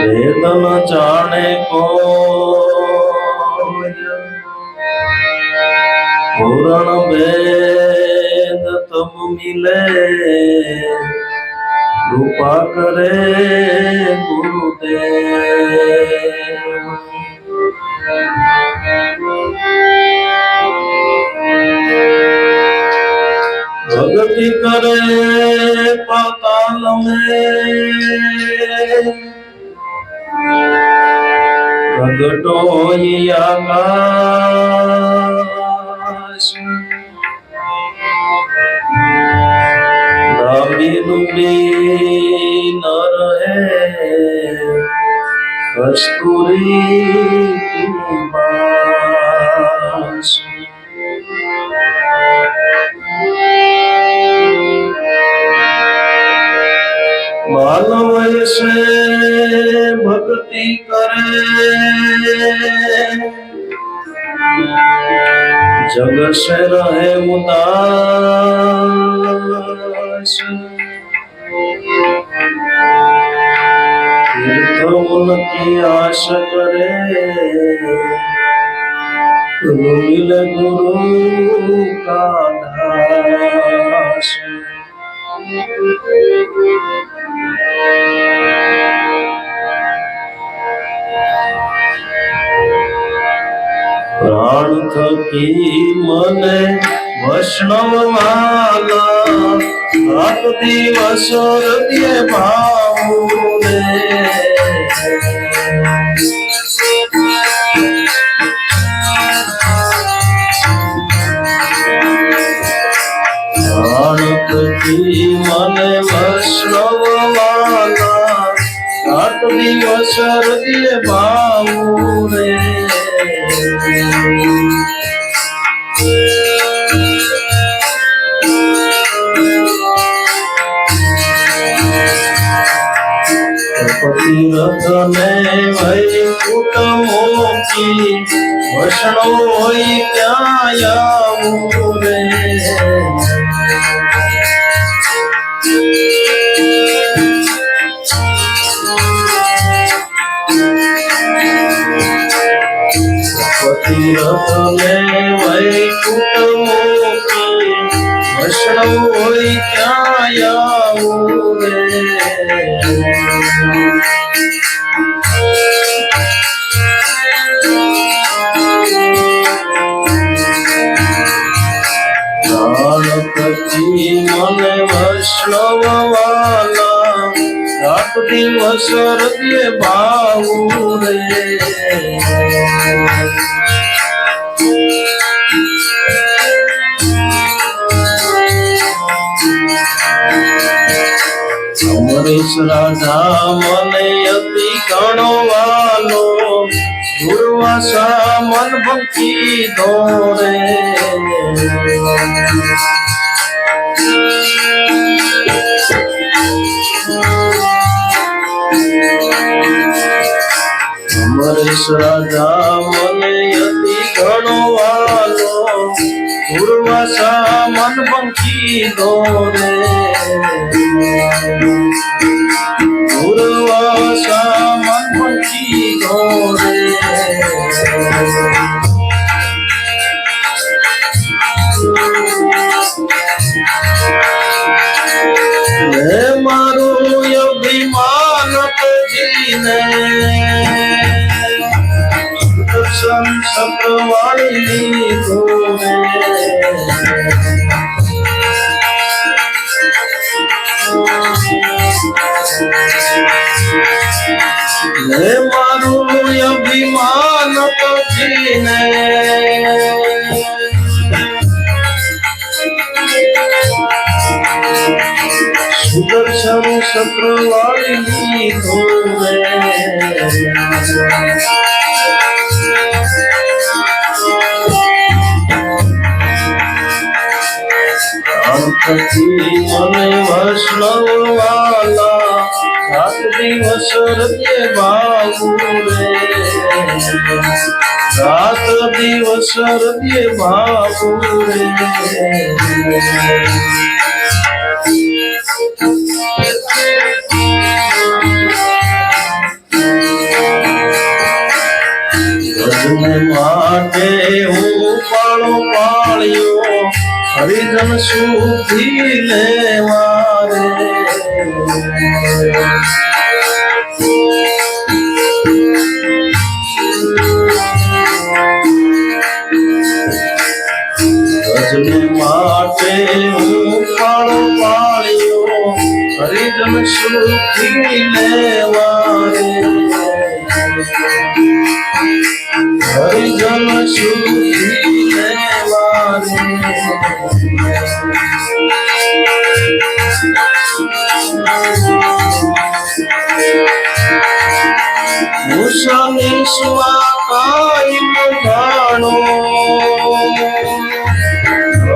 વેદન જાણે પૂરણ વેદ તમ મિલે કૃપા કરે ગુરુદેવ। भक्ति करे पाताल में प्रगटो आकाश। दाबी दुबी न रहे कस्तूरी की बास। मानव से भक्ति करे जग से रहे उदास। तीर्थ उनकी आश करे तुम मिले गुरु का दास। प्राण थकी मने वैष्णव माला रात दिवस हृदय भाव प्राण थकी मने वैष्णव माला रात दिवस हृदय भाव तीरथ में वैकुंठ मोक्षी वैष्णव होई क्या आऊं रे। तीरथ में वैकुंठ मोक्षी वैष्णव होई क्या आऊं रे। मन वैष्णव वाला रात दिवस हृदय भाव रे। अमरीश राधा मने अति गणो वालो दुर्वासा मन भक्ति दौरे। अमरीश राजा मने अति गणो वालो दुर्वासा मन पंखी दौरे। दुर्वासा मन पंखी दौरे। मैं मारू अभिमान तुझने सप्रवाली मैं मारू अभिमान तुझने सुदर्शन सप्रवाली धोरे। मने वैष्णव वाला रात दिवस हृदय भाव रे। रात दिवस हृदय भाव रे। હરિજન સુધી લેવા રે ભજને માટે હું ફળ પાળ્યો હરિજન સુધી લેવા રે હરિજન સુધી લેવા રે મુસાની સ્વા કાયમ જાણો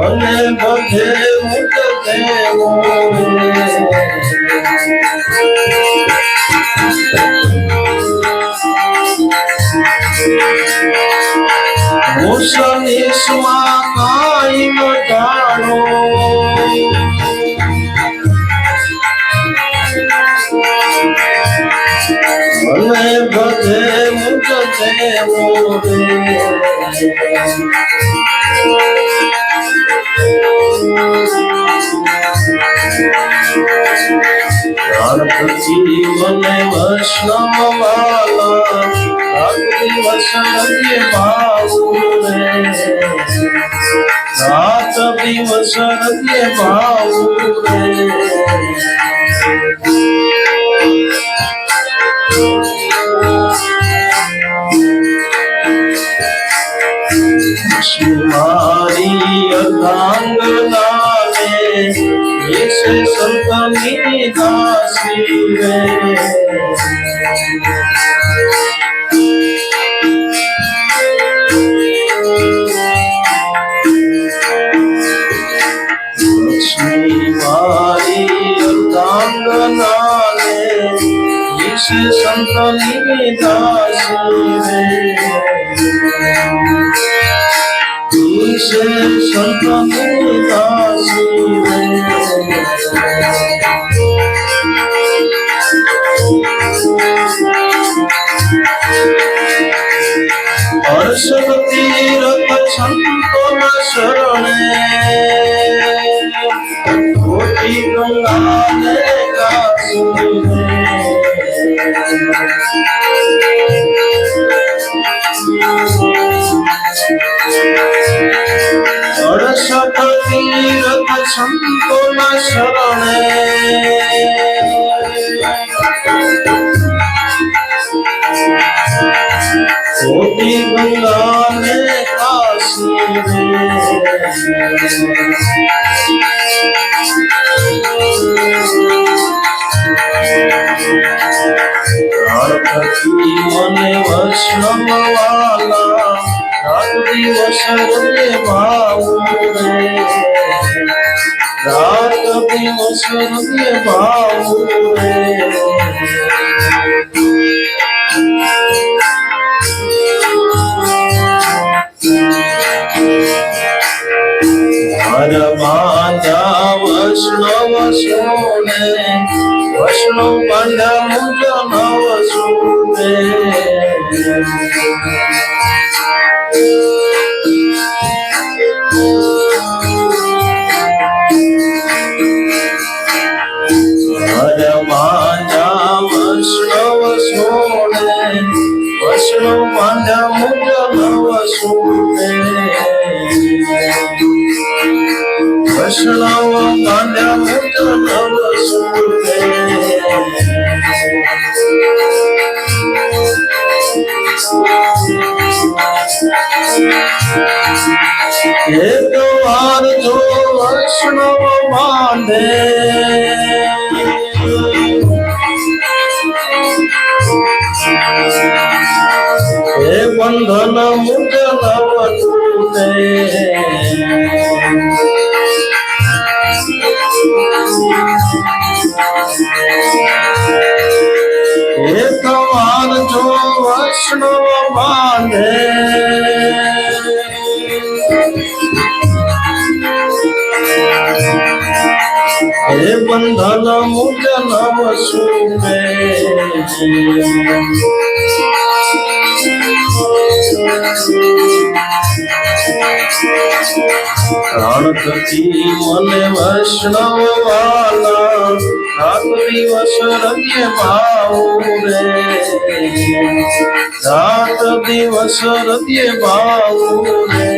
અને બધે મુક દેવો મુસાની સ્વા કાયમ જાણો મને બધે મુક દેવો રાત જીવને વૈષ્ણવ વાલા રાત દિવસ રગે ભાવું રે રાત દિવસ રગે ભાવું રે મારી અર્ધાંગના રે વિશે સંતની દાસી રે લક્ષ્મી મારી અર્ધાંગના રે વિશે સંતની દાસી રે ઈશે સંતની દાસી રે હર્ષદ તીરથ સંતોના શરણે કોટી ગંગાને કાસી હર્ષદ તીરથ સંતોના શરણે કોટી ગંગાને કાશી રે મને વૈષ્ણવ વાલા રાત દિવસ રગે ભાવું રે રાત દિવસ રગે ભાવું રે બાંધા વૈષ્ણવ સોને વૈષ્ણવ બાંધા મુજ નવ સુને બાંધા વૈષ્ણવ સોને વૈષ્ણવ બાંધા મુજ નવ સુને વૈષ્ણવ બાંધા મુજ નવ સુને એક વાર જો વૈષ્ણવ બાંધે એ બંધન મુજ નવ તૂટે એક વાર જો વૈષ્ણવ બાંધે એ બંધન મુજ નવ સુને પ્રાણ થકી મને વૈષ્ણવ વાલા રાત દિવસ હૃદય ભાવ રે રાત દિવસ હૃદય ભાવ રે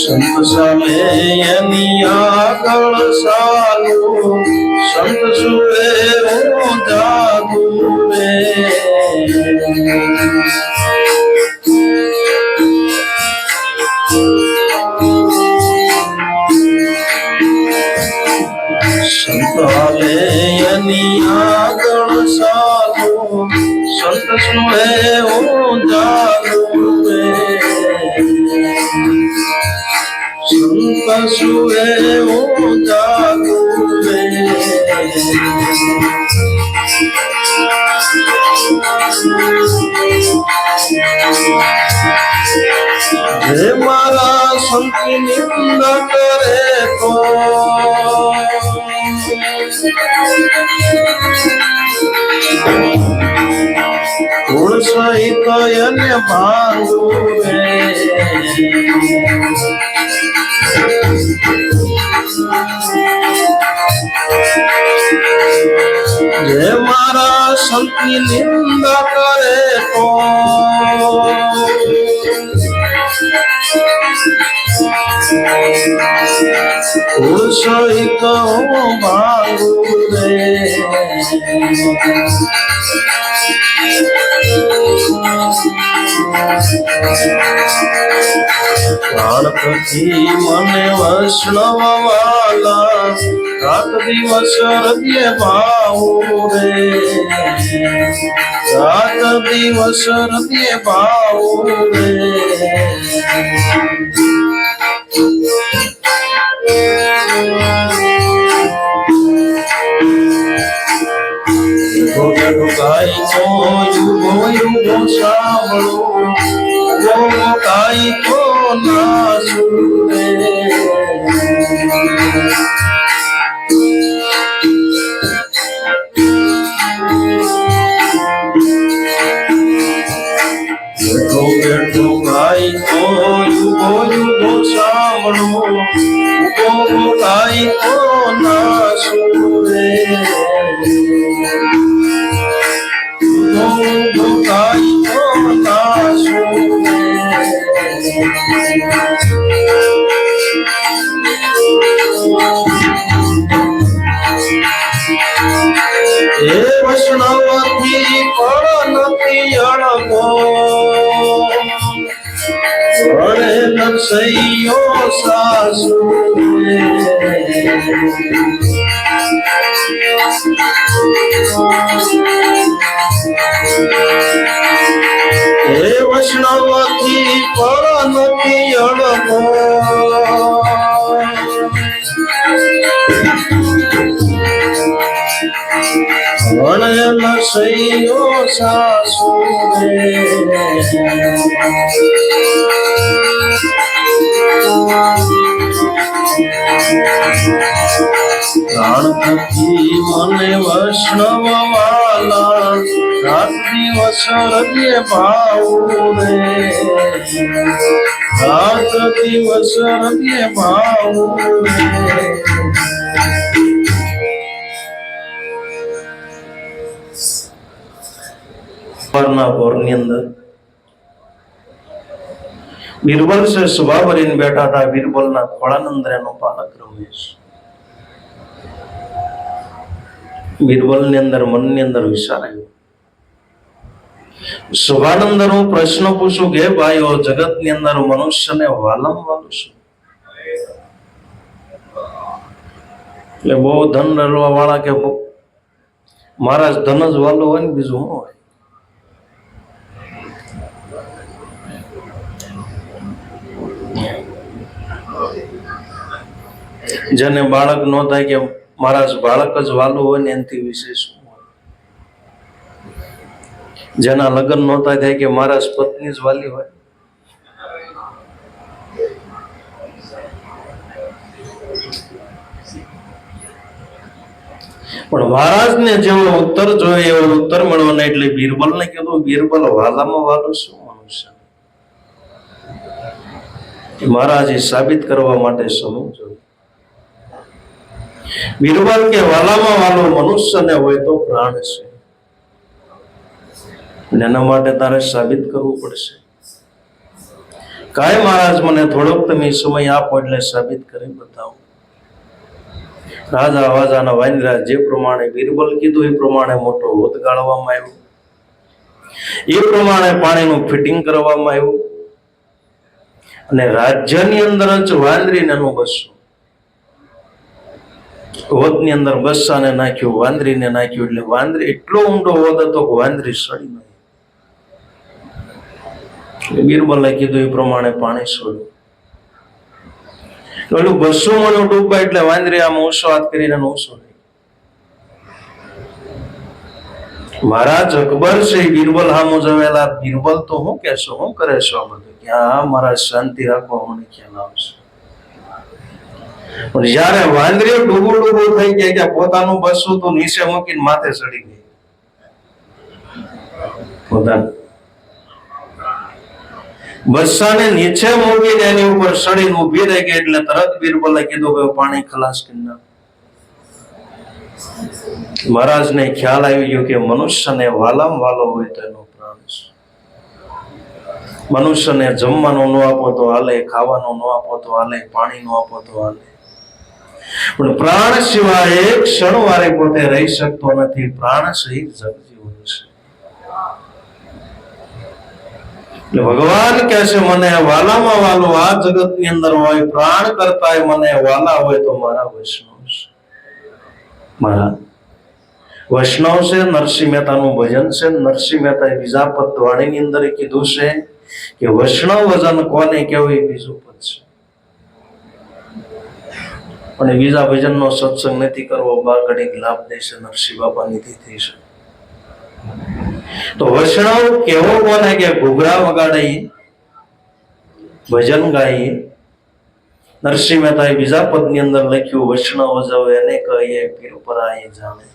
સંત સામે એની આગળ સાલું સંત સુરે હું જાગુ રે સંત હાલે એની આગળ સાલું સંત સુરે હું જાગુ રે સંત સુરે હું જાગુ રે જે મારા સંતની નિંદા કરે તો ગુણ સહિત એને ભાંગું રે જે મારા સંતની નિંદા કરે તો ગુણ સહિત હું ભાંગું રે પ્રાણ થકી મને વૈષ્ણવ વાલા રાત દિવસ હૃદય ભાવ રે રાત દિવસ હૃદય ભાવ રે ગાય તો યુગો યુગો સાંભળો ગાય તો ના સુરે બેઠો બેઠો ગાય તો યુગો યુગો સાંભળો ગાય તો ના સુરે એ વૈષ્ણવથી પણ નથી અળગો વળે નરસૈયો સાસુ એ વૈષ્ણવથી પણ નથી અળગો વળે નરસૈયો સાસુ પ્રાણ થકી મને વૈષ્ણવ વાલા રાત દિવસ હૃદય ભાવ રે રાત દિવસ હૃદય ભાવ રે ની અંદર બીરબલ છે સભા ભરીને બેઠા હતા. બીરબલ ના ખોળાની અંદર એનો બાળક રમેશ. બીરબલ ની અંદર મનની અંદર વિચાર આવ્યો. સભાની અંદર હું પ્રશ્ન પૂછું કે ભાઈઓ જગત ની અંદર મનુષ્યને વાલમ વાલું છું એટલે બહુ ધન રળવા વાળા કે મારા ધન જ વાલું હોય ને બીજું શું હોય. જેને બાળક ન થાય કે મારા બાળક જ વાલું હોય ને એનાથી વિશેષ શું હોય. જેના લગ્ન ન થાય કે મારા પત્ની જ વાલી હોય પણ મહારાજને જેવો ઉત્તર જોઈએ એવો ઉત્તર મળ્યો ને એટલે બિરબલને કીધું, બિરબલ વાલામાં વાલો શું મનુષ્ય? મહારાજે સાબિત કરવા માટે સમય જોયો. બિરબલ કે વાલામાં વાલો મનુષ્યને હોય તો પ્રાણ છે, એના માટે તારે સાબિત કરવું પડશે. કાંઈ મહારાજ, મને થોડોક તમે સમય આપો એટલે સાબિત કરી બતાવો. રાજા વાજાના વાનરાજ જે પ્રમાણે બિરબલ કીધું એ પ્રમાણે મોટો હોદ ગાળવામાં આવ્યો, એ પ્રમાણે પાણીનું ફિટિંગ કરવામાં આવ્યું, અને રાજ્યની અંદર જ વાંદરીને નું બસ્યું. હોદની અંદર બસ્સાને નાખ્યું, વાંદરીને નાખ્યું, એટલે વાંદરી એટલો ઊંડો હોદ હતો કે વાંદરી સડી નહીં. બિરબલે કીધું એ પ્રમાણે પાણી છોડ્યું. પેલું 200 મણ ડૂબા એટલે વાંદરી આમ ઊંચો હાથ કરીને ઊંચો થઈ. મહારાજ અકબર છે બિરબલ હામું જવેલા, બિરબલ તો હું કહેશો, હું કરે છો આ બધું? કે હા મહારાજ શાંતિ રાખવા, મને ખ્યાલ આવશે. પણ જયારે વાંદરીઓ ડૂબું થઈ ગયા કે પોતાનું બસું તો નીચે મૂકીને માથે ચડી ગઈ. પોતાનું બસ્સાને નીચે મૂકીને એની ઉપર સડીને ઉભી રહી ગઈ એટલે તરત બિરબલે કીધું કે પાણી ખલાસ કરી નાખ. મહારાજને ખ્યાલ આવી ગયો કે મનુષ્યને વાલામાં વાલો હોય તો એનો પ્રાણ છે. મનુષ્યને જમવાનું ન આપો તો હાલે, ખાવાનું ન આપો તો હાલે, પાણી ન આપો તો હાલે, પણ પ્રાણ સિવાય એક ક્ષણ વારે પોતે રહી શકતો નથી. પ્રાણ સહિત જગજીવન છે. એટલે ભગવાન કહે છે મને વાલામાં વાલો આ જગત ની અંદર હોય, પ્રાણ કરતા મને વાલા હોય તો મારા વૈષ્ણવ છે. મારા વૈષ્ણવ છે. નરસિંહ મહેતાનું ભજન છે. નરસિંહ મહેતાએ બીજા પદ વાણીની અંદર કીધું છે કે વૈષ્ણવ ભજન કોને કેવું એ બીજું પદ છે. અને બીજા ભજનનો સત્સંગ નથી કરવો, બા ઘડીક લાભ દેશે નરસિંહ બાપાની તિથિ છે. તો વૈષ્ણવ કેવો કોને કે ઘૂઘરા વગાડી ભજન ગાઈએ. નરસિંહ મહેતાએ બીજા પદની અંદર લખ્યું વૈષ્ણવ જવ એને કહીએ પીર પરાઈ જાણે,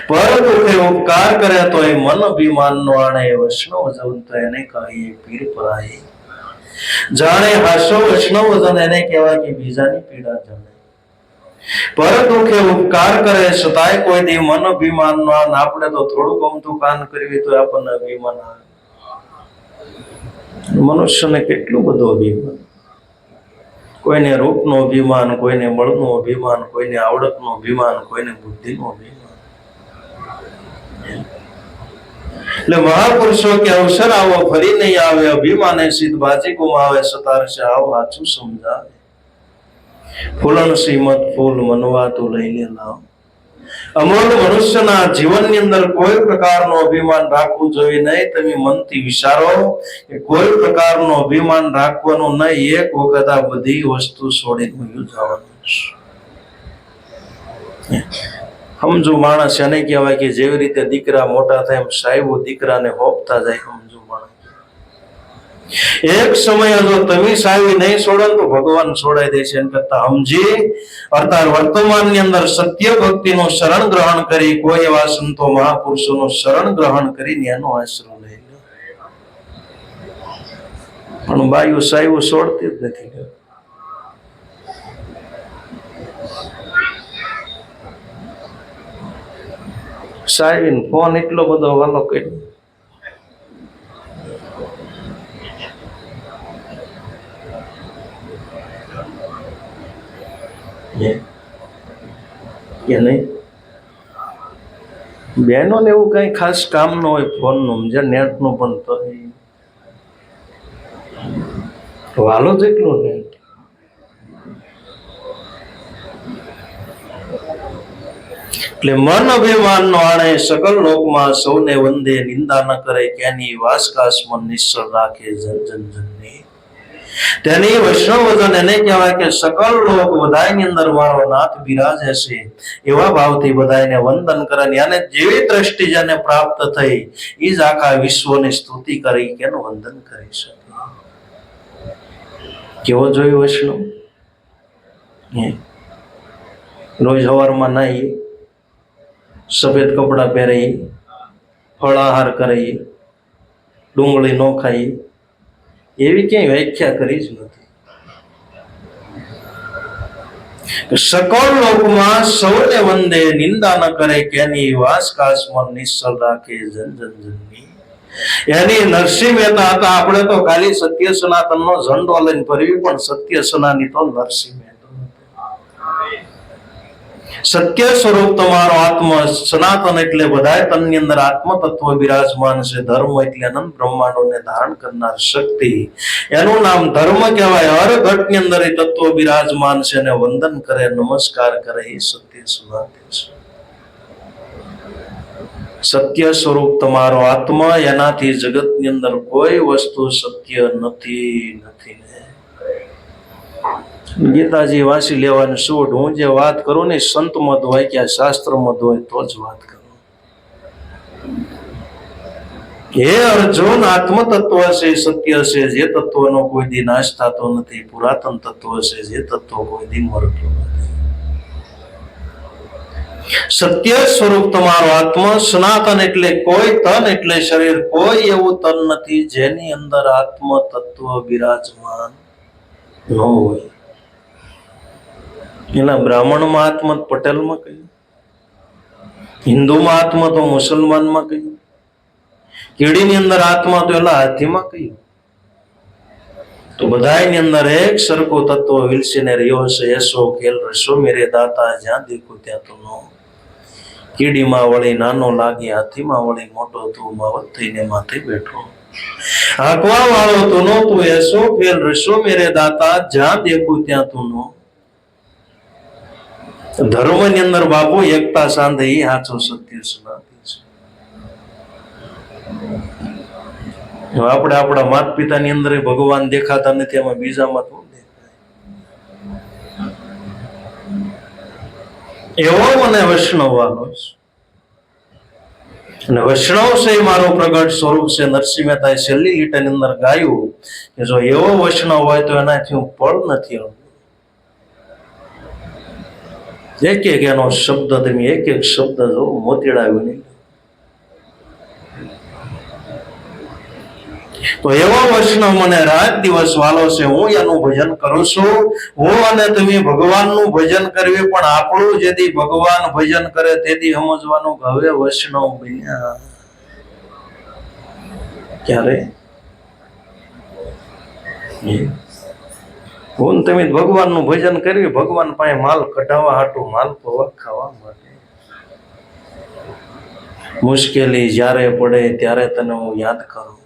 પર દુખે ઉપકાર કરે તો એ મન અભિમાન નો આણે. વૈષ્ણવ જવ તો એને કહીએ પીર પરાઈ જાણે. હાસો વૈષ્ણવ જન એને કહેવાય કે બીજાની પીડા જાણે. પર દુખે ઉપકાર કરે છતાંય કોઈ દી મન અભિમાન નો આને. આપણે તો થોડું ગમતું કાન કરવી તો આપણને અભિમાન આવે. મનુષ્યને કેટલું બધું અભિમાન. કોઈને રૂપનો અભિમાન, કોઈને બળનું અભિમાન, કોઈને આવડતનું અભિમાન, કોઈને બુદ્ધિનું અભિમાન. એટલે મહાપુરુષો કે અવસર આવો ફરી નહીં આવે, અભિમાને સિદ્ધ બાજી ગુમાવે, સતારશે આવ સાચું સમજાવે. ફૂલણ શ્રીમત ફૂલ મનવા તું લઈ લે લાવ. અમૂલ મનુષ્યના જીવનની અંદર કોઈ પ્રકારનું અભિમાન રાખવું જોઈએ નહીં. તમે મનથી વિચારો કે કોઈ પ્રકારનું અભિમાન રાખવાનું નહીં. એક વખત આ બધી વસ્તુ છોડીને જવાનું છે. સમજુ માણસ એને કહેવાય કે જેવી રીતે દીકરા મોટા થાય એમ સાહેબો દીકરાને હોપતા જાય. સમજુ માણસ એક સમય જો તમે સાહેબી નહીં છોડો તો ભગવાન છોડાઈ દેશે. એમ કરતા સમજી અર્થાત વર્તમાનની અંદર સત્ય ભક્તિનું શરણ ગ્રહણ કરી, કોઈ એવા સંતો મહાપુરુષોનું શરણ ગ્રહણ કરીને એનો આશરો લઈ લો. પણ બાયુ સાહેબો છોડતી જ નથી. સાહેબ ફોન એટલો બધો વાલો કર્યો. કે નહીં બહેનો ને એવું કઈ ખાસ કામ ન હોય ફોન નું, નેટ નું, પણ તો વાલો જ એટલો નેટ. એટલે મન અભિમાન નો આણે, સકલ લોકમાં સૌને વંદે, નિંદા ન કરે કેની, વાસકાસ મન નિશ્ચળ રાખે જન જન જનની. તેની વૈષ્ણવ વજન એને કહેવાય કે સકલ લોક બધાની અંદર મારો નાથ બિરાજે છે એવા ભાવથી બધાને વંદન કરે. અને જેવી દ્રષ્ટિ જેને પ્રાપ્ત થઈ એ જ આખા વિશ્વની સ્તુતિ કરી કે એનું વંદન કરી શકે. કેવો જોયું વૈષ્ણવ? રોજ સવારમાં નાહીએ, સફેદ કપડા પહેરે, ફળ આહાર કરે, ડુંગળી ન ખાઈ, એવી ક્યાંય વ્યાખ્યા કરી જ નથી. સકળ લોકમાં સૌને વંદે, નિંદા ન કરે કેની, વાસ કાશમાં નિશ્ચલ રાખે જન જન જનની. એની નરસિંહ મહેતા હતા. આપણે તો ખાલી સત્ય સનાતન નો ઝંડો લઈને ફરવી, પણ સત્ય સનાની તો નરસિંહ મહેતા. સત્ય સ્વરૂપ તમારો આત્મ સનાતન એટલે બધા તનની અંદર આત્મ તત્વ બિરાજમાન છે. ધર્મ એટલે અનંત બ્રહ્માંડોને ધારણ કરનાર શક્તિ, એનું નામ ધર્મ કહેવાય. હર ઘટની અંદર એ તત્વ બિરાજમાન છે અને વંદન કરે, નમસ્કાર કરે, એ સત્ય સનાતન છે. સત્ય સ્વરૂપ તમારો આત્મા, એનાથી જગતની અંદર કોઈ વસ્તુ સત્ય નથી. ગીતાજી વાંચી લેવાનું છોડ. હું જે વાત કરું ને સંત મત હોય કે શાસ્ત્ર મત હોય તો જ વાત કરું. હે અર્જુન, આત્મ તત્વ છે, સત્ય છે, જે તત્વનો કોઈ દી નાશ થતો નથી. પુરાતન તત્વ છે, જે તત્વ કોઈ દી મરતું નથી. સત્ય સ્વરૂપ તમારો આત્મા સનાતન એટલે કોઈ તન એટલે શરીર, કોઈ એવું તન નથી જેની અંદર આત્મ તત્વ બિરાજમાન ન હોય. એના બ્રાહ્મણમાં આત્મા પટેલમાં કહ્યું, હિન્દુમાં આત્મા તો મુસલમાનમાં કહ્યું, કીડીની અંદર આત્મા તો એલા હાથીમાં કહ્યું. તો બધાની અંદર એક સરખો તત્વ વિલસીને રહ્યો છે. એસો ખેલ રસો મેરે દાતા, જ્યાં દેખું ત્યાં તો નો. કીડીમાં વળી નાનો લાગે, હાથીમાં વળી મોટો, તું માવત થઈને માથે બેઠો. હાંકવા વાળો તું નો, તું એસો ખેલ રસો મેરે દાતા, જ્યાં દેખું ત્યાં તું નો. ધર્મ ની અંદર બાપુ એકતા સાંધે, એ સાચો સત્ય સનાતન છે. આપણે આપણા માતા પિતાની અંદર ભગવાન દેખાતા નથી, એમાં બીજામાં તો દેખાય. એવો મને વૈષ્ણવ વાલો છે, અને વૈષ્ણવ છે એ મારો પ્રગટ સ્વરૂપ છે. નરસિંહ મહેતાએ છેલ્લી લીટીની અંદર ગાયું કે જો એવો વૈષ્ણવ હોય તો એનાથી હું પળ નથી આવતો. એક એક એનો શબ્દ, તમે એક એક શબ્દ જો મોતીડાવ્યું નહીં. તો એવો વૈષ્ણવ મને રાત દિવસ વાલો છે. હું એનું ભજન કરું છું. હું અને તમે ભગવાનનું ભજન કરવી, પણ આપણું જેથી ભગવાન ભજન કરે તેથી સમજવાનું કે હવે વૈષ્ણવ બન્યા. ક્યારે હું તમે ભગવાનનું ભજન કરવી, ભગવાન પાસે માલ કઢાવવા હાટું, માલ પવા ખાવા માટે. મુશ્કેલી જ્યારે પડે ત્યારે તને હું યાદ કરું.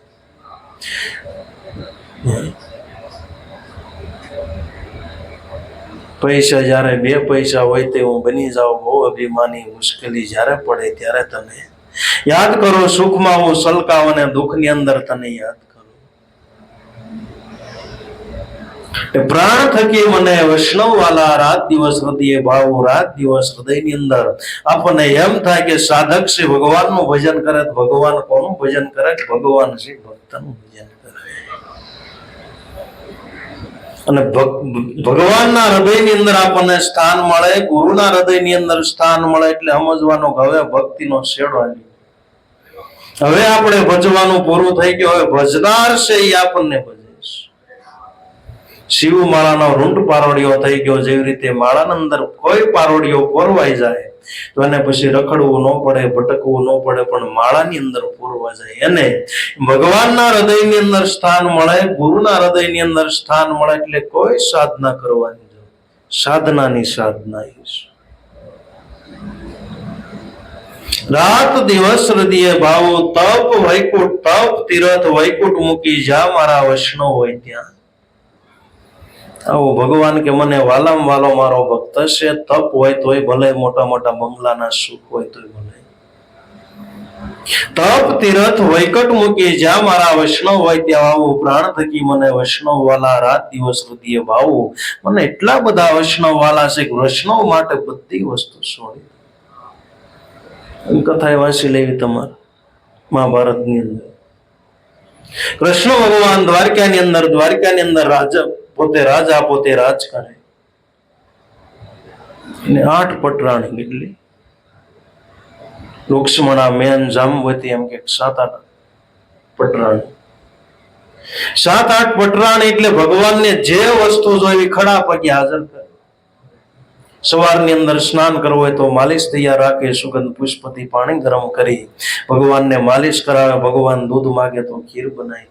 પૈસા જ્યારે બે પૈસા હોય તે હું બની જાઉં બહુ અભિમાની. મુશ્કેલી જ્યારે પડે ત્યારે તને યાદ કરો. સુખમાં હું સલકાવ અને દુઃખની અંદર તને યાદ કરું. પ્રાણ થકી મને વૈષ્ણવ વાલા રાત દિવસ હૃદય ભાવ. રાત દિવસ હૃદયની અંદર આપણને એમ થાય કે સાધક છે ભગવાનનું ભજન કરે. ભગવાન કોનું ભજન કરે? ભગવાન છે ભક્તનું ભજન કરે. અને ભગવાનના હૃદયની અંદર આપણને સ્થાન મળે, ગુરુના હૃદયની અંદર સ્થાન મળે એટલે સમજવાનો કે હવે ભક્તિનો છેડો આવી. હવે આપણે ભજવાનું પૂરું થઈ ગયું. હવે ભજનાર છે એ આપણને ભજે. શિવ માળાનો રૂંઢ પારોડિયો થઈ ગયો. જેવી રીતે માળાની અંદર કોઈ પારોડિયો પોરવાઈ જાય તો એને પછી રખડવું ન પડે, ભટકવું ન પડે, પણ માળાની અંદર પોરવા જાય. એને ભગવાનના હૃદયની અંદર સ્થાન મળે, ગુરુના હૃદયની અંદર સ્થાન મળે એટલે કોઈ સાધના કરવાની જરૂર. સાધનાની સાધના એ છે. રાત દિવસ હૃદય ભાવો, તપ વૈકુંઠ, તપ તીરથ વૈકુંઠ મૂકી જા મારા વૈષ્ણવ હોય ત્યાં. આવો ભગવાન કે મને વાલામ વાલો મારો ભક્ત છે. તપ હોય તોય ભલે, મોટા મોટા બંગલાના સુખ હોય તોય ભલે. તપ તીરથ વૈકુંઠ મૂકી જ્યાં મારા વૈષ્ણવ હોય ત્યાં આવું. પ્રાણ થકી મને વૈષ્ણવ વાલા રાત દિવસ હૃદય ભાવું. મને એટલા બધા વૈષ્ણવ વાલા છે કે વૈષ્ણવ માટે બધી વસ્તુ છોડી. કથા વાંચી લેવી તમારે મહાભારતની અંદર. કૃષ્ણ ભગવાન દ્વારકાની અંદર રાજા પોતે રાજ કરે. એને 8 પટરાણી કેટલી રૂક્ષ્મણા મેન જામવતી એમ કે 7-8 પટરાણ. 7-8 પટરાણ એટલે ભગવાનને જે વસ્તુ જોઈ ખડા પગે હાજર કરે. સવારની અંદર સ્નાન કરવું હોય તો માલિશ તૈયાર રાખે, સુગંધ પુષ્પથી પાણી ગરમ કરી ભગવાનને માલિશ કરાવે. ભગવાન દૂધ માગે તો ખીર બનાવી દે.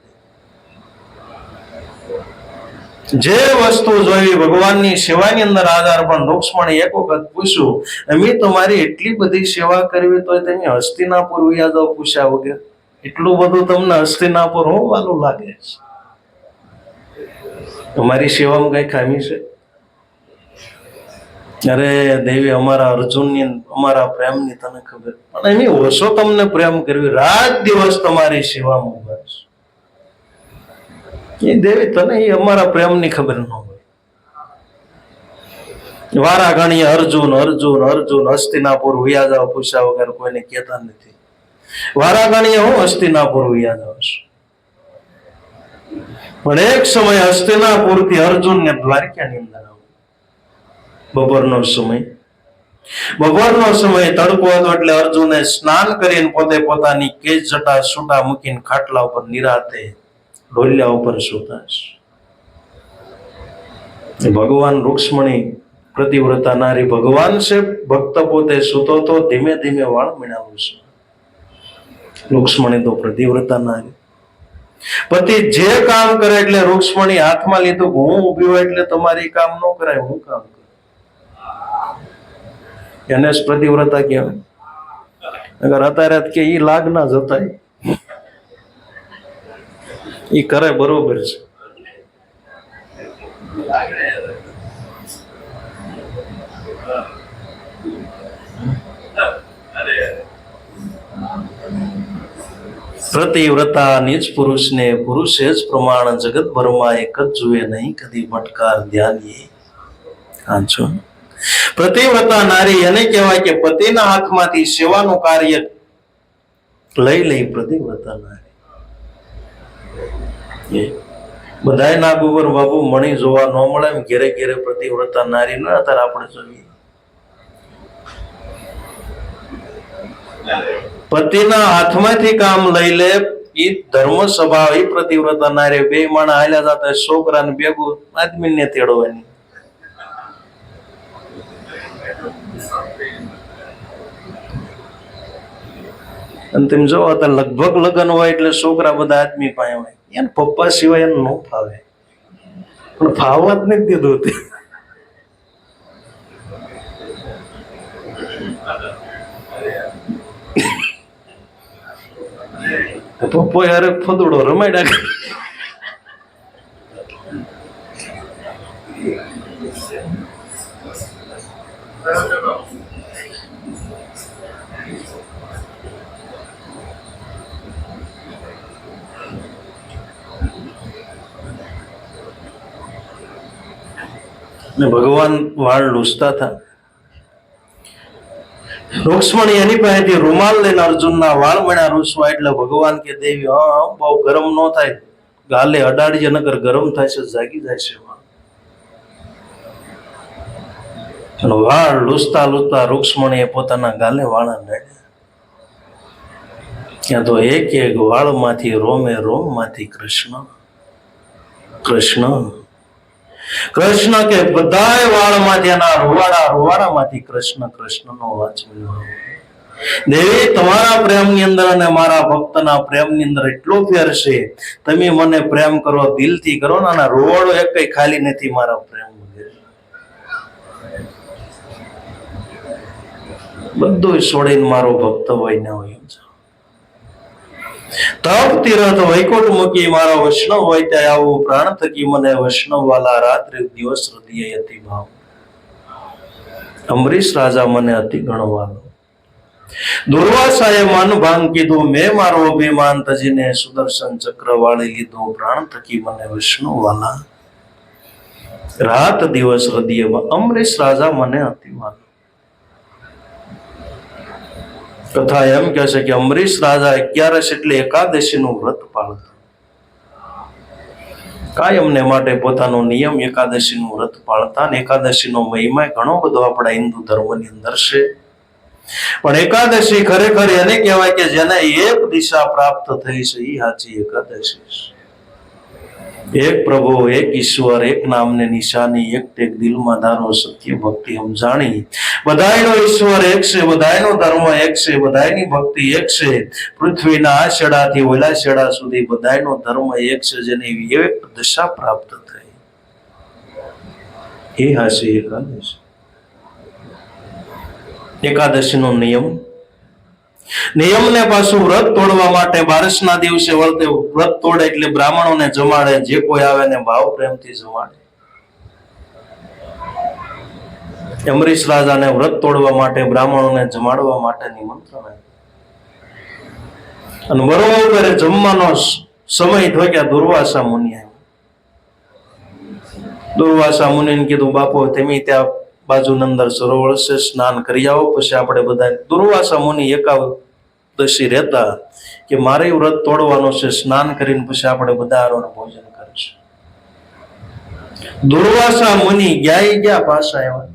જે વસ્તુ જોઈ ભગવાનની સેવાની અંદર આધાર. પણ રૂક્ષ્મણી એક વખત પૂછ્યું, અમે તમારી એટલી બધી સેવા કરવી તો તમે હસ્તિનાપુર વ્યા જાવ પૂછ્યા વગર? એટલું બધું તમને હસ્તિનાપુર હું વાલું લાગે છે? તમારી સેવામાં કઈ ખામી છે? અરે દેવી, અમારા અર્જુનની અમારા પ્રેમની તને ખબર, પણ એની ઓછો તમને પ્રેમ કરવી, રાત દિવસ તમારી સેવામાં ઉભા છે. એ દેવી તને એ અમારા પ્રેમની ખબર ન હોય. વારા ઘણી અર્જુન અર્જુન અર્જુન હસ્તિનાપુર વ્યા જાવ પૂછ્યા વગર કોઈને કહેતા નથી. વારા ઘણી હું હસ્તિનાપુર વ્યા જાવ છું. પણ એક સમય હસ્તિનાપુર થી અર્જુન ને દ્વારકાની અંદર આવું. બપોરનો સમય તડકો હતો એટલે અર્જુને સ્નાન કરીને પોતે પોતાની કેજ જટા છૂટા મૂકીને ખાટલા ઉપર નિરાતે ઢોલિયા ઉપર સૂતા છે. ભગવાન રૂક્ષ્મણી પ્રતિવ્રતા નારી, ભગવાન છે, ભક્ત પોતે સૂતો તો ધીમે ધીમે વાળ મીણાવું છે. રૂક્ષ્મણી તો પ્રતિવ્રતા નારી. પતિ જે કામ કરે એટલે રૂક્ષ્મણી હાથમાં લીધું, હું ઉભી હોય એટલે તમારી કામ ન કરાય, હું કામ કરું. એને જ પ્રતિવ્રતા કહેવાય. અગર અત્યારે કે ઈ લાગ ના જતા ઈ કરે બરોબર છે. પ્રતિવ્રતા નિજ પુરુષને પુરુષે જ પ્રમાણ, જગત ભરમાં એક જ જુએ નહીં કદી મટકાર ધ્યાન. આજો પ્રતિવ્રતા નારી એને કહેવાય કે પતિના હાથમાંથી સેવાનું કાર્ય લઈ લઈ પ્રતિવ્રતા નારી. બધાય નાગ ઉપર બાબુ મણી જોવા ન મળે એમ ઘેરે ઘેરે પ્રતિવ્રતા નારી ન અત્યારે આપણે જોઈએ. પતિના હાથમાંથી કામ લઈ લે એ ધર્મ સ્વભાવ. એ પ્રતિવ્રતા નારી. બે માણા હાલ્યા જતા છોકરાને ભેગું આદમીને તેડવાની. અને તેમ જો લગભગ લગ્ન હોય એટલે છોકરા બધા આદમી પાસે હોય. એને પપ્પા સિવાય એને ન ફાવે, પણ ફાવવા જ નથી દીધું. પપ્પો યાર ફદુડો રમાડ્યા. ભગવાન વાળ લૂછતા હતા. રૂક્ષ્મણી એની પાસેથી રૂમાલ લઈને અર્જુનના વાળ મણ્યા રૂસવા. એટલે ભગવાન કે દેવી, હા બહુ ગરમ ન થાય, ગાલે અડાડીએ નકર ગરમ થાય છે, જાગી જાય છે. વાળ લૂછતા લૂછતા રૂક્ષ્મણીએ પોતાના ગાલે વાળ અડાડ્યા. ત્યાં તો એક એક વાળ માંથી રોમે રોમ માંથી કૃષ્ણ કૃષ્ણ કૃષ્ણ કે બધાય વાળમાંથી એના રોવાડા માંથી કૃષ્ણ કૃષ્ણ નો અવાજ મળ્યો. દેવી, તમારા પ્રેમની અંદર અને મારા ભક્તના પ્રેમની અંદર એટલો ફેર છે. તમે મને પ્રેમ કરો, દિલથી કરો ને, આના રોવાડો એક કઈ ખાલી નથી મારા પ્રેમ વગેરે. બધું છોડીને મારો ભક્ત હોય ને હોય. તપ તીરથ વૈકુંઠ મૂકી મારા વૈષ્ણવ હોય ત્યાં આવું. પ્રાણ થકી મને વૈષ્ણવ વાલા, રાત્રિ દિવસ હૃદય અતિ ભાવ. અંબરીશ રાજા મને અતિ ગણવાલો. દુર્વાસાએ મન ભાંગ કીધું, મેં મારો અભિમાન તજીને સુદર્શન ચક્ર વાળી લીધો. પ્રાણ થકી મને વૈષ્ણવ વાલા, રાત દિવસ હૃદયમાં. અંબરીશ રાજા મને અતિ વાલો. કથા એમ કહે છે કે અંબરીશ રાજા 11 એટલે એકાદશીનું વ્રત પાળતા. કાયમને માટે પોતાનો નિયમ એકાદશીનું વ્રત પાળતા. અને એકાદશીનો મહિમા ઘણો બધો આપણા હિન્દુ ધર્મની અંદર છે. પણ એકાદશી ખરેખર એને કહેવાય કે જેને એક દિશા પ્રાપ્ત થઈ છે એ સાચી એકાદશી છે. એક પ્રભુ, એક ઈશ્વર, એક નામને નિશાની, એક ટેક દિલમાં ધારો, સત્ય ભક્તિ હમ જાણી. બધાયનો ઈશ્વર એક છે, બધાયનો ધર્મ એક છે, બધાયની ભક્તિ એક છે. પૃથ્વીના આ છેડાથી ઓલા છેડા સુધી બધાયનો ધર્મ એક છે. જેની એક દશા પ્રાપ્ત થઈ એ હાસી એકાદશી. એકાદશીનો નિયમને પાછું વ્રત તોડવા માટે બારસના દિવસે વળતે વ્રત તોડે એટલે બ્રાહ્મણોને જમાડે, જે કોઈ આવે ને ભાવ પ્રેમથી જમાડે. અમરીશ રાજાને વ્રત તોડવા માટે બ્રાહ્મણોને જમાડવા માટે નિમંત્રણ આપ્યું અને બરોબર જમવાનો સમય થયો કે દુર્વાસા મુનિ આવ્યો. દુર્વાસા મુનિને કીધું, બાપુ તમે ત્યાં બાજુની અંદર સરોવર છે, સ્નાન કરી આવો, પછી આપણે બધા. દુર્વાસા મુનિ એકાદશી રહેતા કે મારે વ્રત તોડવાનું છે, સ્નાન કરીને પછી આપણે બધા ભોજન કરીશું. દુર્વાસા મુનિ ગયા પાછા આવ્યા.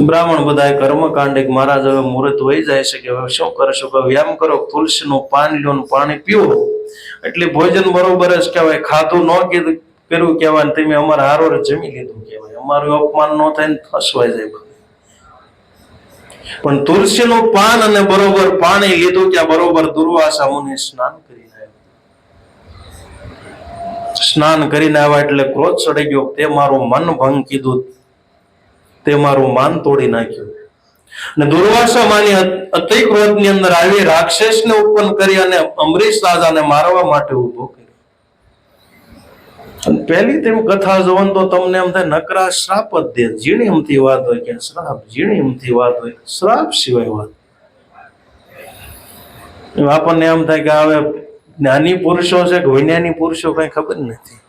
બ્રાહ્મણ બધા કર્મકાંડિક, મહારાજ હવે મુહૂર્ત વહી જાય છે કે હવે શું કરશું? કે એમ કરો, તુલસીનું પાન લ્યો ને પાણી પીવો એટલે ભોજન બરોબર જ કહેવાય. ખાધું ન કીધું કર્યું કહેવાય, તમે અમારા હારોર જમી લીધું કહેવાય. અમારું અપમાન ન થાય ને ફસવાઈ જાય બધું. પણ તુલસીનું પાન અને બરોબર પાણી લીધું કે બરોબર દુર્વાસા મુનિ સ્નાન કરીને આવ્યા. સ્નાન કરીને આવ્યા એટલે ક્રોધ ચડી ગયો. તે મારું મન ભંગ કીધું, તે મારું માન તોડી નાખ્યું. અને દુર્વાસા માની અતિ ક્રોધની અંદર આવી રાક્ષસને ઉત્પન્ન કરી અને અમરીશ રાજાને મારવા માટે ઉભો કર્યો. અને પહેલી તેમ કથા જોવો તો તમને એમ થાય નકરા શ્રાપ જ દે. ઝીણીમથી વાત હોય કે શ્રાપ, ઝીણીમથી વાત હોય, શ્રાપ સિવાય વાત. આપણને એમ થાય કે હવે જ્ઞાની પુરુષો છે કે વૈજ્ઞાનિક પુરુષો કઈ ખબર નથી.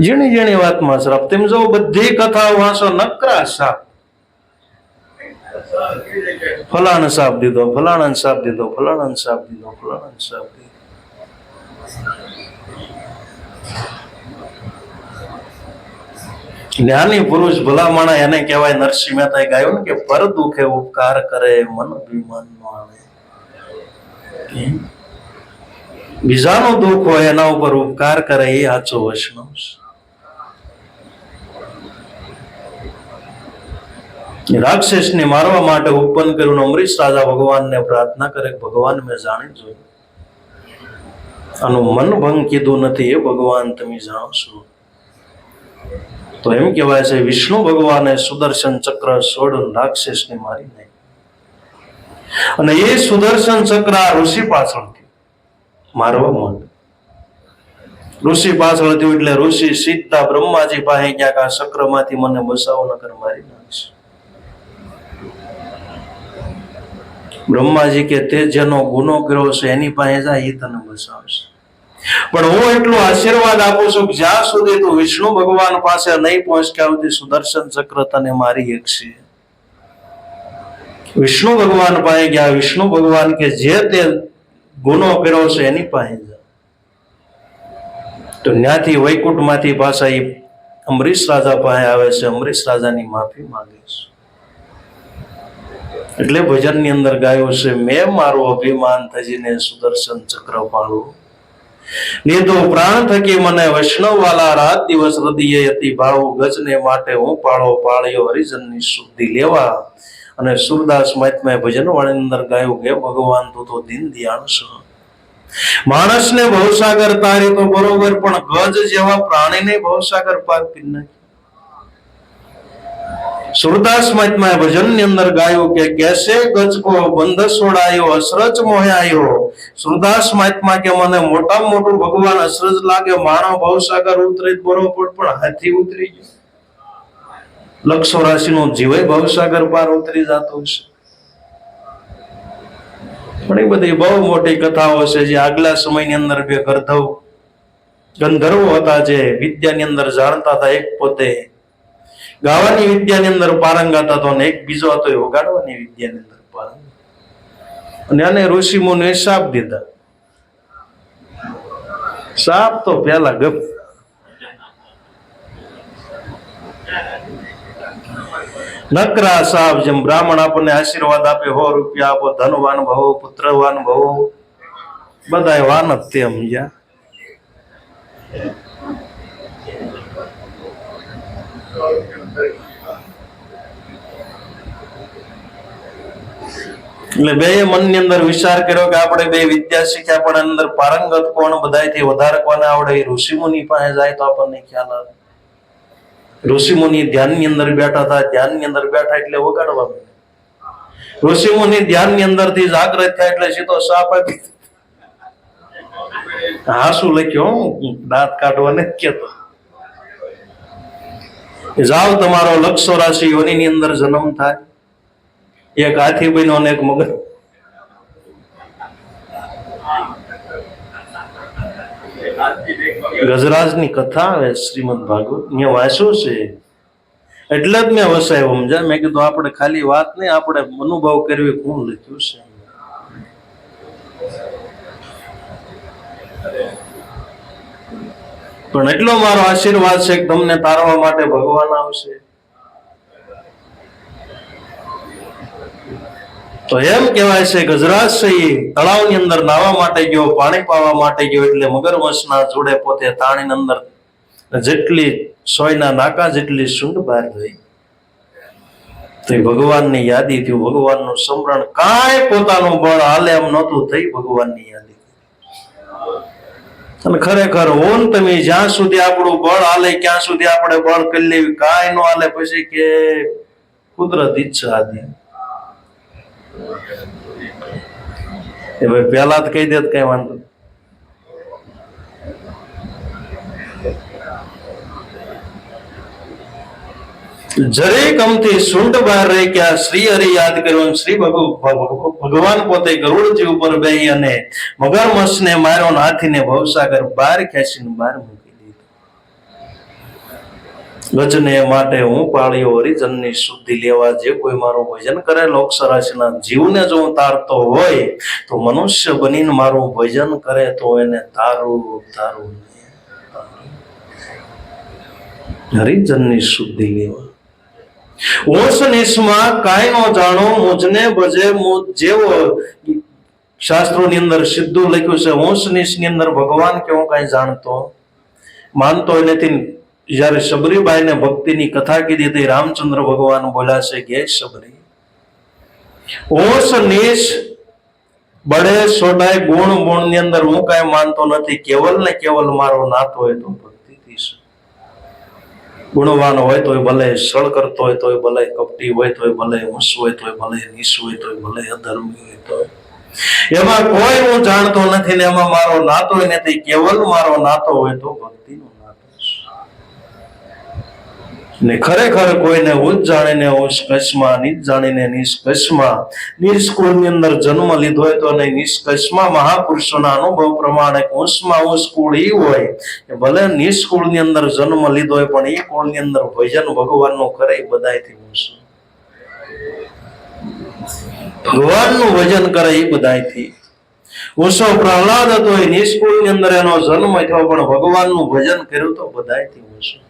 ઝીણી ઝીણી વાતમાં શ્રાપ. તેમ જો બધી કથાઓ વાંચો, નકરા શ્રાપ. ફલાણ શ્રાપ દીધો, ફલાણા શ્રાપ દીધો, ફલાણા શ્રાપ દીધો, ફલાણા શ્રાપ દીધો. જ્ઞાની પુરુષ ભલા માણા એને કહેવાય. નરસિંહ મહેતાએ ગાયું ને કે પર દુખે ઉપકાર કરે, મન અભિમાન નો આવે. બીજાનું દુઃખ હોય એના ઉપર ઉપકાર કરે એ સાચો વૈષ્ણવ છે. રાક્ષસને મારવા માટે ઉત્પન્ન કર્યું. અમરીશ રાજા ભગવાનને પ્રાર્થના કરે, ભગવાન મેં જાણી જોયું, આનું મન ભંગ કીધું નથી એ ભગવાન તમે જાણો છો. તો એમ કહેવાય છે વિષ્ણુ ભગવાને સુદર્શન ચક્ર છોડ્યું, રાક્ષસને મારી નાખ્યું. અને એ સુદર્શન ચક્ર આ ઋષિ પાછળ મારવા માટે. ઋષિ પાછળ થયું એટલે ઋષિ સીધા બ્રહ્માજી પાસે ક્યાંક આ ચક્ર માંથી મને બસાવો નકર મારી નાખશે. બ્રહ્માજી કે તે જેનો ગુનો કર્યો છે એની પાસે જાય એ તને બસાવશે. પણ હું એટલો આશીર્વાદ આપું છું કે જ્યાં સુધી તું વિષ્ણુ ભગવાન પાસે નહીં પહોંચ્યા સુધી સુદર્શન ચક્ર તને મારી શકશે. વિષ્ણુ ભગવાન પાસે ગયા. વિષ્ણુ ભગવાન કે જે તે ગુનો કર્યો છે એની પાસે જા. તો ત્યાંથી વૈકુંઠ માંથી પાછા એ અમરીશ રાજા પાસે આવે છે. અમરીશ રાજાની માફી માંગે છે. એટલે ભજનની અંદર ગાયું છે, મેં મારું અભિમાન થજીને સુદર્શન ચક્ર પાળું, લીધો પ્રાણ થકી મને વૈષ્ણવ વાલા, રાત દિવસ હૃદય અતિ ભાવું, ગજને માટે હું પાળો પાળ્યો હરિજનની શુદ્ધિ લેવા. અને સુરદાસ મહાત્માએ ભજન વાળી અંદર ગાયું કે ભગવાન તું તો દીન દયાળ છો. માણસને ભવસાગર તારી તો બરોબર, પણ ગજ જેવા પ્રાણીને ભવસાગર પાર કરી નાખી. સુરદાસ મહાત્માએ ભજનની અંદર ગાયું કે કેસે ગજ કો બંધ છોડાયો, અસરજ મોહે આયો. સુરદાસ મહાત્મા કે મને મોટામાં મોટું ભગવાન અસરજ લાગે. માણસ ભવસાગર ઉતરી બરોબર, પણ હાથી ઉતરી ગયો. લક્ષો રાશિ નો જીવ ભવસાગર પાર ઉતરી જતો છે. પણ એ બધી બહુ મોટી કથાઓ છે જે આગલા સમયની અંદર બે ગંધર્વો હતા જે વિદ્યાની અંદર જાણતા હતા. એક પોતે ગાવાની વિદ્યાની અંદર પારંગત હતો અને એક બીજો હતો એ વગાડવાની વિદ્યાની અંદર પારંગત. અને આને ઋષિ મુનિએ શાપ દીધા. શાપ તો પેલા નકરા સાપ, જેમ બ્રાહ્મણ આપણને આશીર્વાદ આપે 100 રૂપિયા આપો, ધનવાન ભવો, પુત્રવાન ભવો, બધાય વાન જ તે સમજ્યા. એટલે બે મનની અંદર વિચાર કર્યો કે આપણે બે વિદ્યા શીખ્યા, પણ અંદર પારંગત કોણ બધાયથી વધારે કોને આવડે? ઋષિ મુનિ પાસે જાય તો આપણને ખ્યાલ આવે. ઋષિ મુનિ ધ્યાનની અંદર બેઠા હતા, ધ્યાનની અંદર બેઠા એટલે વગાડવા. ઋષિ મુનિ ધ્યાનની અંદર થી જાગૃત થાય એટલે સીધો સાપ આપી. હાસુ લખ્યો, દાંત કાઢવા નથી કેતો. જાઓ, તમારો લક્ષ રાશિ યોનિની અંદર જન્મ થાય. એક હાથી બન્યો અને એક મગર. ગજરાજની કથા આવે શ્રીમદ ભાગવત, મેં વાંચ્યું છે એટલે જ મેં વસાયો. સમજા, મેં કીધું આપણે ખાલી વાત નહીં, આપણે અનુભવ કરવી. કોણ લખ્યું છે? પણ એટલો મારો આશીર્વાદ છે કે તમને તારવા માટે ભગવાન આવશે. તો એમ કહેવાય છે ગજરાજ તળાવની અંદર નાહવા માટે ગયો, પાણી પાવા માટે ગયો, એટલે મગરમચ્છના જોડે પોતે તાણીની અંદર જેટલી સોયના નાકા જેટલી સૂંઢ બહાર રહી. તો ભગવાનની યાદી થયું, ભગવાનનું સ્મરણ. કાંઈ પોતાનું બળ હાલે એમ નહોતું થઈ, ભગવાનની યાદી. અને ખરેખર ઓન તમે જ્યાં સુધી આપણું બળ હાલે ક્યાં સુધી આપણે બળ કરી લેવી, કાંઈ ન હાલે પછી કે કુદરત ઈચ્છા હતી. એ ભાઈ પેલા જ કહી દે કઈ વાંધો. જરેક અમથી સૂંઢ બહાર રહી ગયા, શ્રી હરિ યાદ કર્યો. શ્રી ભગવાન પોતે ગરુડજી ઉપર બેહી અને મગરમચ્છને માર્યો, હાથીને ભવસાગર બહાર ખેંચીને બહાર મૂકી દીધો. ગજને માટે હું પાળ્યો હરિજનની શુદ્ધિ લેવા. જે કોઈ મારું ભજન કરે, લોકસરાશીના જીવને જો હું તારતો હોય તો મનુષ્ય બનીને મારું ભજન કરે તો એને તારું તારું હરિજનની શુદ્ધિ લેવા. ઓસનીસમાં કાંઈ નો જાણો, મુજને ભજે મુજ જેવો. શાસ્ત્રોની અંદર સીધું લખ્યું છે, ઓસનીસની અંદર ભગવાન કેવું કાંઈ જાણતો માનતો નથી. જયારે શબરીબાઈને ભક્તિની કથા કીધી હતી, રામચંદ્ર ભગવાન બોલ્યા છે કે શબરી, ઓસનીસ બળે સોડાય ગુણ ગુણ ની અંદર હું કાંઈ માનતો નથી. કેવલ ને કેવલ મારો નાતો હોય તો ભક્તિથી છે. ગુણવાન હોય તોય ભલે, સળ કરતો હોય તોય ભલે, કપટી હોય તોય ભલે, ઊંસ હોય તોય ભલે, નીસ હોય તોય ભલે, અધર્મી હોય તોય, એમાં કોઈ હું જાણતો નથી ને એમાં મારો નાતો નથી. કેવલ મારો નાતો હોય તો ભક્તિનો નાતો છે. ને ખરેખર કોઈને ઉચ્ચ જાણીને ઉષ્કર્ષમાં, નીચ જાણીને નિષ્કર્ષમાં, નિષ્કુળની અંદર જન્મ લીધો હોય તો નહીં, નિષ્કર્ષમાં મહાપુરુષોના અનુભવ પ્રમાણે ઊંચમાં ઊંચ કુળ ઈ હોય કે ભલે નિષ્કુળની અંદર જન્મ લીધો હોય પણ એ કુળની અંદર ભજન ભગવાનનું કરે બધાયથી ઊંચું. ભગવાનનું ભજન કરે એ બધાયથી ઊંચો. પ્રહલાદ હતો એ નિષ્કુળની અંદર એનો જન્મ થયો પણ ભગવાનનું ભજન કર્યું તો બધાયથી ઊંચું.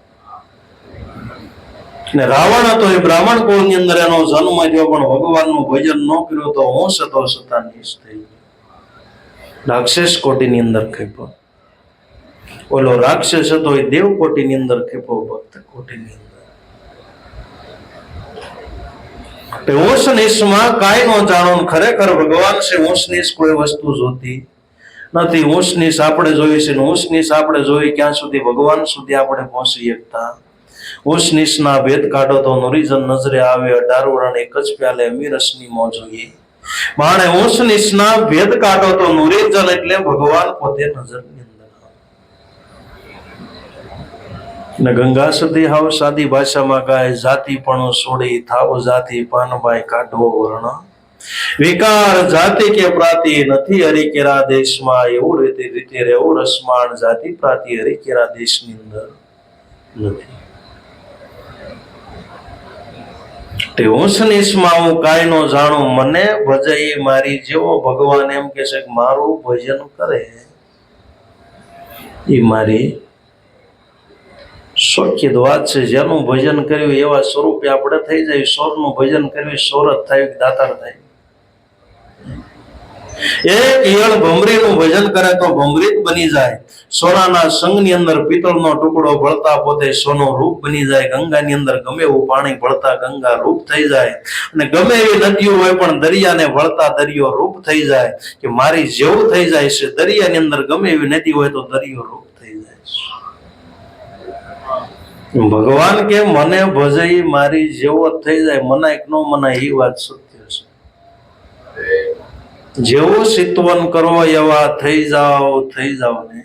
ને રાવણ હતો એ બ્રાહ્મણ કુળની અંદર એનો જન્મ થયો પણ ભગવાનનું ભજન ન કર્યું તો ઊંચ હતો છતાં નીચ થઈ ગયો. રાક્ષસ કોટીની અંદર ખેપો. ઓલો રાક્ષસ હતો એ દેવ કોટીની અંદર ખેપો, ભક્ત કોટીની અંદર. ઊંચ નીચમાં કાંઈ ન જાણો. ખરેખર ભગવાન છે ઊંચ નીચ કોઈ વસ્તુ જોતી નથી. ઊંચ નીચ આપણે જોઈ છે, ઊંચ નીચ આપણે જોઈ ક્યાં સુધી? ભગવાન સુધી આપણે પહોંચી શકતા. ઊંચ નીચના ભેદ કાઢો તો નુરીજન નજરે આવે. 18 વરણ એક જ પ્યાલે અમીરસની મોં જોઈએ. માણે ઊંચ નીચના ભેદ કાઢો તો નુરીજન એટલે ભગવાન પોતે નજરની અંદર ને ગંગા સદી હાવ સાદી ભાષામાં ગાય. જાતિ પણ છોડી થાવ જાતિ પાનભાઈ કાઢવો વર્ણ. વિકાર જાતિ કે પ્રાતિ નથી હરિ કેરા દેશમાં. એવું રીતે રહેવું રસમાણ. જાતિ પ્રાતિ હરિ કેરા દેશની અંદર નથી. તે ઊંચ નીચમાં હું કાંઈ નો જાણું. મને ભજે એ મારી જેવો. ભગવાન એમ કે છે કે મારું ભજન કરે એ મારી શોખિત વાત છે. જેનું ભજન કર્યું એવા સ્વરૂપે આપણે થઈ જાય. સોરનું ભજન કર્યું સોર જ થાય, દાતાર થાય. એક ઈયળ ભમરીનું ભજન કરે તો ભમરી જ બની જાય. સોનાના સંગની અંદર પિત્તળનો ટુકડો ભળતા પોતે સોનું રૂપ બની જાય. ગંગાની અંદર ગમે એવું પાણી ભળતા ગંગા રૂપ થઈ જાય. અને ગમે એવી નદીઓ હોય પણ દરિયાને ભળતા દરિયો રૂપ થઈ જાય. કે મારી જેવું થઈ જાય છે. દરિયાની અંદર ગમે એવી નદી હોય તો દરિયો રૂપ થઈ જાય છે. ભગવાન કે મને ભજે મારી જેવો જ થઈ જાય. મનાય કે ન મનાય એ વાત સત્ય છે. જેવું ચિતવન કરો એવા થઈ જાઓ ને.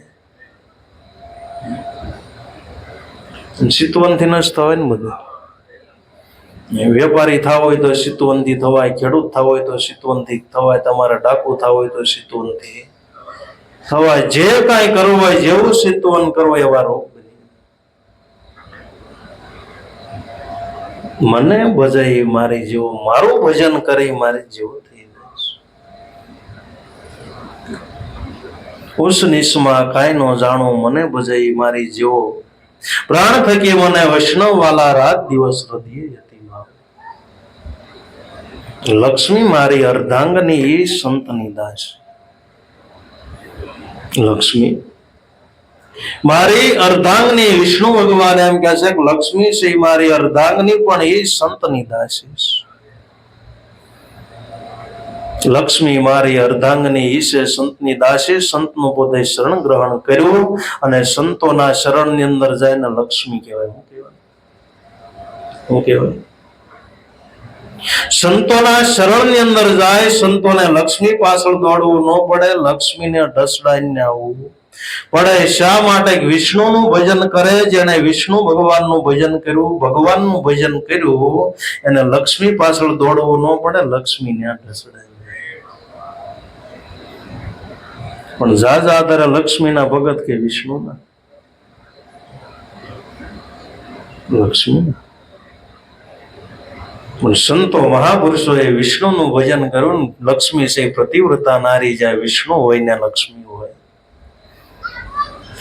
ચિતવન થી ન જ થવાય ને બધું. વેપારી થવા હોય તો ચિતવન થી થવાય, ખેડૂત થવા હોય તો ચિતવન થી થવાય, તમારે ડાકુ થવા હોય તો ચિતવન થી થવાય. જે કાંઈ કરવું હોય જેવું ચિતવન કરો એવા રોગ. મને ભજાઈ મારી જેવો, મારું ભજન કરી મારી જેવો થઈ જાય. ઉસ નિસ્મા કાંઈ નો જાણો મને ભજાઈ મારી જેવો. પ્રાણ થકી મને વૈષ્ણવ વાલા રાત દિવસ હૃદય હતી ભાવ. લક્ષ્મી મારી અર્ધાંગની એ સંતની દાસ. લક્ષ્મી મારી અર્ધાંગની. વિષ્ણુ ભગવાન એમ કહે છે કે લક્ષ્મી છે મારી અર્ધાંગની પણ એ સંતની દાસી છે. લક્ષ્મી મારી અર્ધાંગની ઈ છે સંતની દાસી. સંતનું પોતે શરણ ગ્રહણ કર્યું અને સંતોના શરણની અંદર જઈને લક્ષ્મી કહેવાય. શું કહેવાય? સંતોના શરણની અંદર જાય. સંતોને લક્ષ્મી પાછળ દોડવું ન પડે, લક્ષ્મીને ઢસડાઈને આવવું પડે. શા માટે? વિષ્ણુનું ભજન કરે. જેને વિષ્ણુ ભગવાનનું ભજન કર્યું, ભગવાનનું ભજન કર્યું, એને લક્ષ્મી પાછળ દોડવું ન પડે, લક્ષ્મીને ઢસડાય. પણ જાજા આધારે લક્ષ્મીના ભગત કે વિષ્ણુના? લક્ષ્મી. પણ સંતો મહાપુરુષોએ વિષ્ણુનું ભજન કર્યું. લક્ષ્મી છે પ્રતિવ્રતા નારી, જાય વિષ્ણુ હોય ને લક્ષ્મી હોય.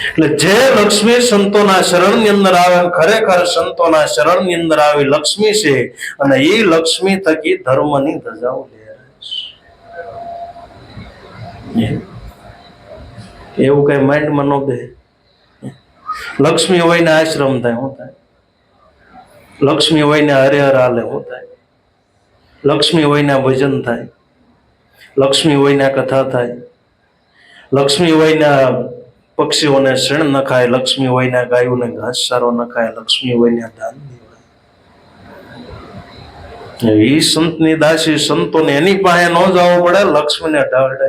એટલે જે લક્ષ્મી સંતોના શરણની અંદર આવે, ખરેખર સંતોના શરણની અંદર આવી લક્ષ્મી છે. અને એ લક્ષ્મી થકી ધર્મની ધજાઓ લે. એવું કઈ માઇન્ડમાં ન બે. લક્ષ્મી હોય ને આશ્રમ થાય, શું થાય? લક્ષ્મી હોય ને હરિહર હાલે, શું થાય? લક્ષ્મી હોય ને ભજન થાય, લક્ષ્મી હોય ને કથા થાય, લક્ષ્મી હોય ને પક્ષીઓને શણ ન ખાય, લક્ષ્મી હોય ને ગાયોને ઘાસચારો ન ખાય, લક્ષ્મી હોય ને દાન દેવાય. એ સંતની દાસી. સંતોને એની પાસે ન જવું પડે, લક્ષ્મીને ઢાળે.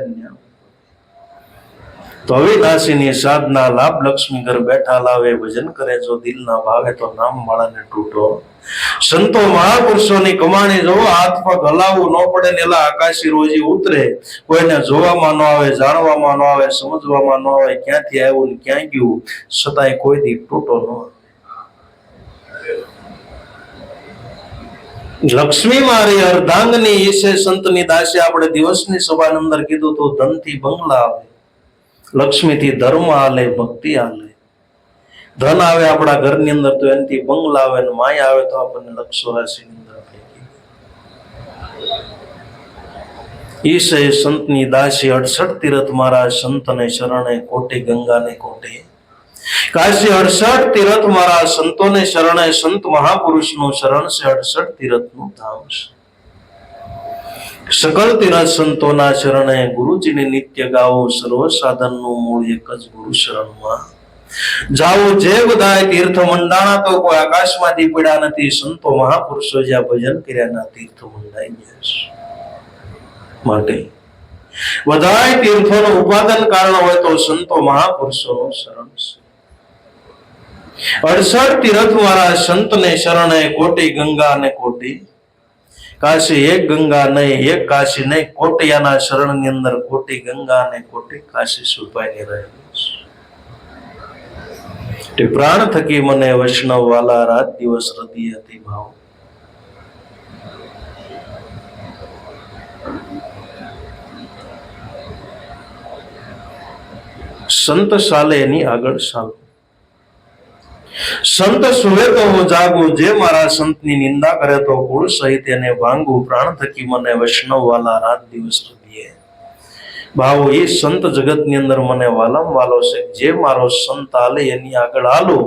તો હવે દાસીની સાધના લાભ લક્ષ્મી ઘર બેઠા લાવે. ભજન કરે જો દિલ ના ભાવે તો નામ માળાને તૂટો. સંતો મહાપુરુષોની કમાણી જો હાથ પગ હલાવવું ન પડે ને એલા આકાશી રોજી ઉતરે. કોઈને જોવામાં ન આવે, જાણવામાં ન આવે, સમજવામાં ન આવે ક્યાંથી આવ્યું ને ક્યાં ગયું, છતાંય કોઈ દી તૂટો ન આવે. લક્ષ્મી મારી અર્ધાંગની ઈશે સંતની દાસી. આપણે દિવસની સભાની અંદર કીધું તો ધનથી બંગલા આવે, લક્ષ્મીથી ધર્મ આલે, ભક્તિ આલે. ધન આવે આપણા ઘરની અંદર તો એનાથી બંગલા આવે, ને માયા આવે તો આપણને લક્ષો રાશિની અંદર ઈશે સંતની દાસી. 68 તીરથ મારા સંતને શરણે, કોટી ગંગાને કોટી કાશી. 68 તીરથ મારા સંતોને શરણે. સંત મહાપુરુષનું શરણ છે, 68 તીરથનું ધામ છે. સકલ તીરથ સંતોના શરણે. ગુરુજીને નિત્ય ગાવો, સર્વ સાધનનું મૂળ એક જ ગુરુ શરણમાં જાઓ. જે બધાય તીર્થ મંડાણા તો કોઈ આકાશમાંથી પડ્યા નથી. સંતો મહાપુરુષો જ્યાં ભજન કર્યાના તીર્થ મંડાઈ ગયા છે. માટે બધાય તીર્થોનું ઉપાદન કારણ હોય તો સંતો મહાપુરુષોનું શરણ છે. 68 તીરથ મારા સંતને શરણે. કોટી ગંગા અને કોટી કાશી. એક ગંગા નહીં, એક કાશી નહીં, કોટિયાના શરણની અંદર કોટી ગંગા અને કોટી કાશી છુપાઈને રહેલી છે. પ્રાણ થકી મને વૈષ્ણવ વાલા રાત દિવસ હૃદય હતી ભાવ. સંત સાલે એની આગળ સાલ. સંત સુવે તો હું જાગું, જે મારા સંતની નિંદા કરે તો કુળ સહિત એને ભાંગું, પ્રાણ થકી મને વૈષ્ણવ વાલા રાત દિવસ હૃદયે. ભાવ એ સંત જગતની અંદર મને વાલમ વાલો છે, જે મારો સંત હાલે એની આગળ હાલો.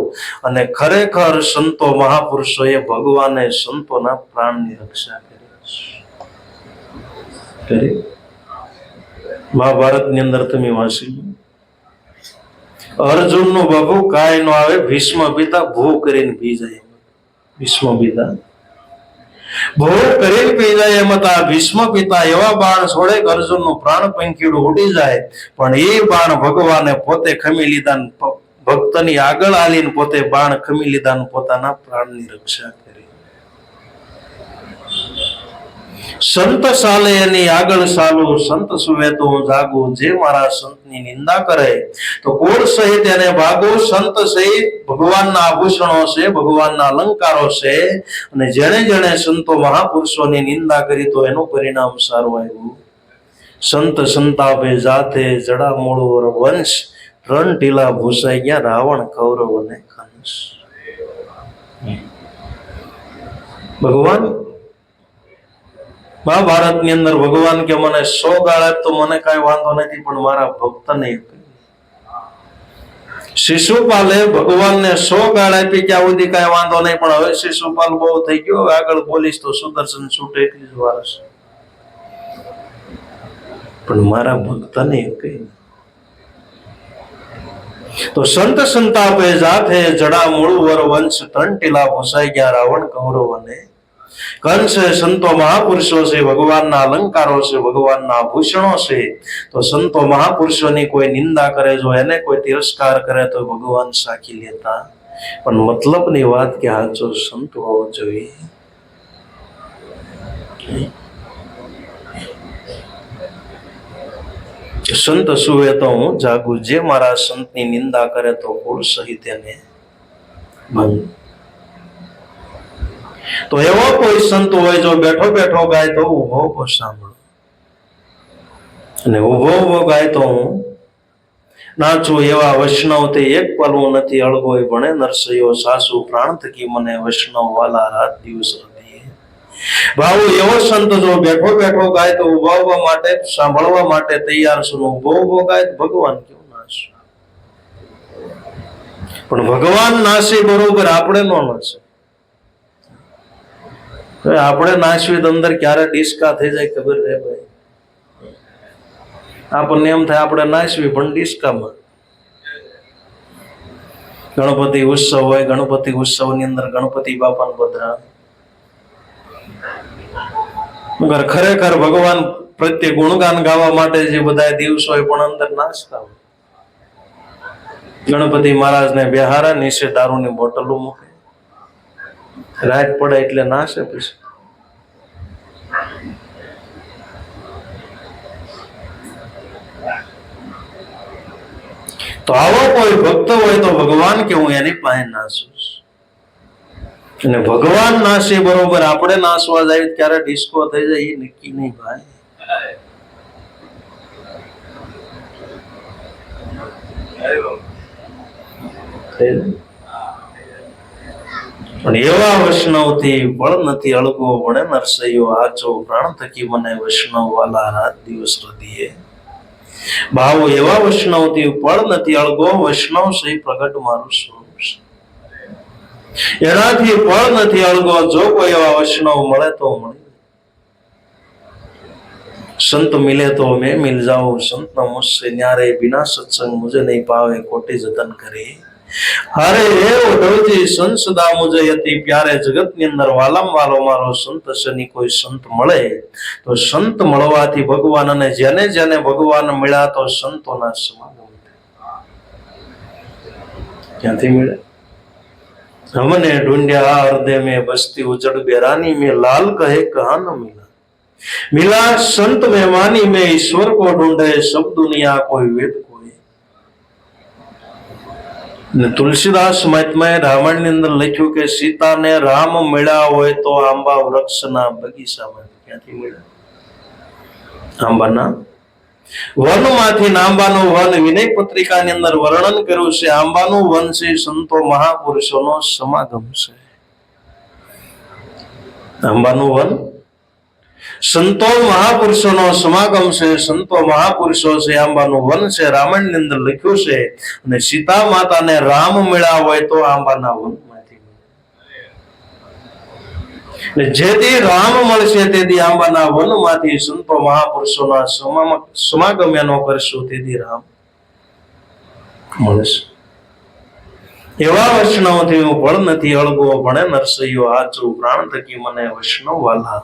અને ખરેખર સંતો મહાપુરુષોએ ભગવાને સંતોના પ્રાણની રક્ષા કરી. મહાભારતની અંદર તમે વાંચી, અર્જુન નું બાબુ કાંઈ નો આવે, ભીષ્મ પિતા ભૂ કરીને પી જાય. ભીષ્મ પિતા ભૂ કરીને પી જાય એમ હતા. ભીષ્મ પિતા એવા બાણ છોડે કે અર્જુન નું પ્રાણ પંખીડું ઉડી જાય, પણ એ બાણ ભગવાને પોતે ખમી લીધા, ભક્તની આગળ આલીને પોતે બાણ ખમી લીધા, પોતાના પ્રાણની રક્ષા કરી. સંત સાલે એની આગળ સાલું, સંત સુવે તો હું જાગું, જે મારા સંતની નિંદા કરે તો કુળ સહિત એને ભાગો. સંત સહિત ભગવાનના આભૂષણો છે, ભગવાનના અલંકારો છે, અને જેને જેને સંતો મહાપુરુષોની નિંદા કરી તો એનું પરિણામ સારું આવ્યું. સંત સંતાપે જાતે જડા મૂળ વંશ, રણ ઢીલા ભૂસાઈ ગયા, રાવણ કૌરવ અને કંસ. ભગવાન મહાભારતની અંદર ભગવાન કે મને 100 ગાળ આપ તો મને કઈ વાંધો નથી, પણ મારા ભક્તને. શિશુપાલે ભગવાનને 100 ગાળ આપી, ત્યાં સુધી કઈ વાંધો નહીં, પણ હવે શિશુપાલ બહુ થઈ ગયો, આગળ બોલીશ તો સુદર્શન છૂટે એટલી જ વાર છે, પણ મારા ભક્તને કઈ. તો સંત સંતાપે જાતે જડા મૂળ વર વંશ, ત્રણ ટીલા ભૂસાઈ ગયા, રાવણ કૌરવ અને કંસ. સંતો મહાપુરુષો છે, ભગવાનના અલંકારો છે, ભગવાનના આભૂષણો છે. તો સંતો મહાપુરુષોની કોઈ નિંદા કરે, જો એને કોઈ તિરસ્કાર કરે તો ભગવાન સાખી લેતા, પણ મતલબની વાત કે હાચો સંત હોવો જોઈએ. સંત સુવે તો હું જાગું, જે મારા સંતની નિંદા કરે તો કુળ સહિત એને ભાંગું. તો એવો કોઈ સંત હોય જો બેઠો બેઠો ગાય તો ઉભો ઉભો સાંભળો, અને ઉભો ઉભો ગાય તો હું નાચું. એવા વૈષ્ણવ તે એક પલવું નથી અળગોય, ભણે નરસૈયો સાસુ, પ્રાણ થકી મને વૈષ્ણવ વાલા રાત દિવસ હૃદયે. ભાવ એવો સંત જો બેઠો બેઠો ગાય તો ઉભા ઉભા માટે સાંભળવા માટે તૈયાર છું. ઉભો ઉભો ગાય તો ભગવાન કેવું નાશે, પણ ભગવાન નાશે બરોબર, આપણે નો નાશે. આપણે નાશવી અંદર ક્યારે ડિસ્કા થઈ જાય ખબર રહે ભાઈ. આપણને એમ થાય આપણે નાશવી પણ ડિસ્કામાં. ગણપતિ ઉત્સવ હોય, ગણપતિ ઉત્સવની અંદર ગણપતિ બાપાને પધરા, મગર ખરેખર ભગવાન પ્રત્યે ગુણગાન ગાવા માટે જે બધા દિવસો હોય પણ અંદર નાચતા હોય. ગણપતિ મહારાજને બેહારા, નીચે દારૂની બોટલો મૂકે, રાત પડે એટલે નાશે. પછી તો આવો કોઈ ભક્ત હોય તો ભગવાન કે હું એની પાસે નાશું, અને ભગવાન નાશે બરોબર, આપણે નાસવા જાય ત્યારે ડિસ્કો થઈ જાય એ નક્કી નહીં ભાઈ. પણ એવા વૈષ્ણવ થી બળ નથી અળગો, ભણે નરસૈયો આચો, પ્રાણ થકી મને વૈષ્ણવ વાલા રાત દિવસ હૃદયે. ભાવ એવા વૈષ્ણવ થી બળ નથી અળગો, વૈષ્ણવ સહી પ્રગટ મારું સ્વરૂપ છે, એનાથી બળ નથી અળગો. જો કોઈ એવા વૈષ્ણવ મળે તો મળે, संत मिले तो मैं मिल जाऊं, संत न मुझसे न्यारे, बिना सत्संग मुझे नहीं पावे, कोटि जतन करे. हरे रे उद्धव जी संत सदा मुझे अति प्यारे, जगत ની અંદર વાલમ વાલો મારો સંત શની કોઈ સંત મળે તો સંત મળવાથી ભગવાન, અને જેને જેને ભગવાન મળ્યા તો સંતોના સમાગમ ક્યાંથી મળે. हमने ढूंढा हृदय में बसती उजड़ बेरानी में, लाल कहे कहा न मिला, मिला संत मेहमानी में, ईश्वर को ढूंढे सब दुनिया कोई वेद कोई. तुलसीदास महात्माए रामायण ની અંદર લખ્યું કે સીતાને રામ મળ્યા હોય તો આંબા વૃક્ષના બગીચામાં. ક્યાંથી મળ્યા? આંબાના વનમાંથી આંબાનું વન વિનય પત્રિકાની અંદર વર્ણન કર્યું છે. આંબાનું વન છે સંતો મહાપુરુષોનો સમાગમ છે. આંબાનું વન સંતો મહાપુરુષોનો સમાગમ છે. સંતો મહાપુરુષો છે, આંબાનું વન છે. રામાયણની અંદર લખ્યું છે. અને સીતા માતાને રામ મળ્યા હોય તો આંબાના વનમાંથી, જેથી રામ મળશે તેથી આંબાના વનમાંથી સંતો મહાપુરુષોના સમાગમ એનો કરશું તેથી રામ મળશે. એવા વૈષ્ણવથી હું ફળ નથી અળગો, ભણે નરસૈયો આચું, પ્રાણ થકી મને વૈષ્ણવ વાલા,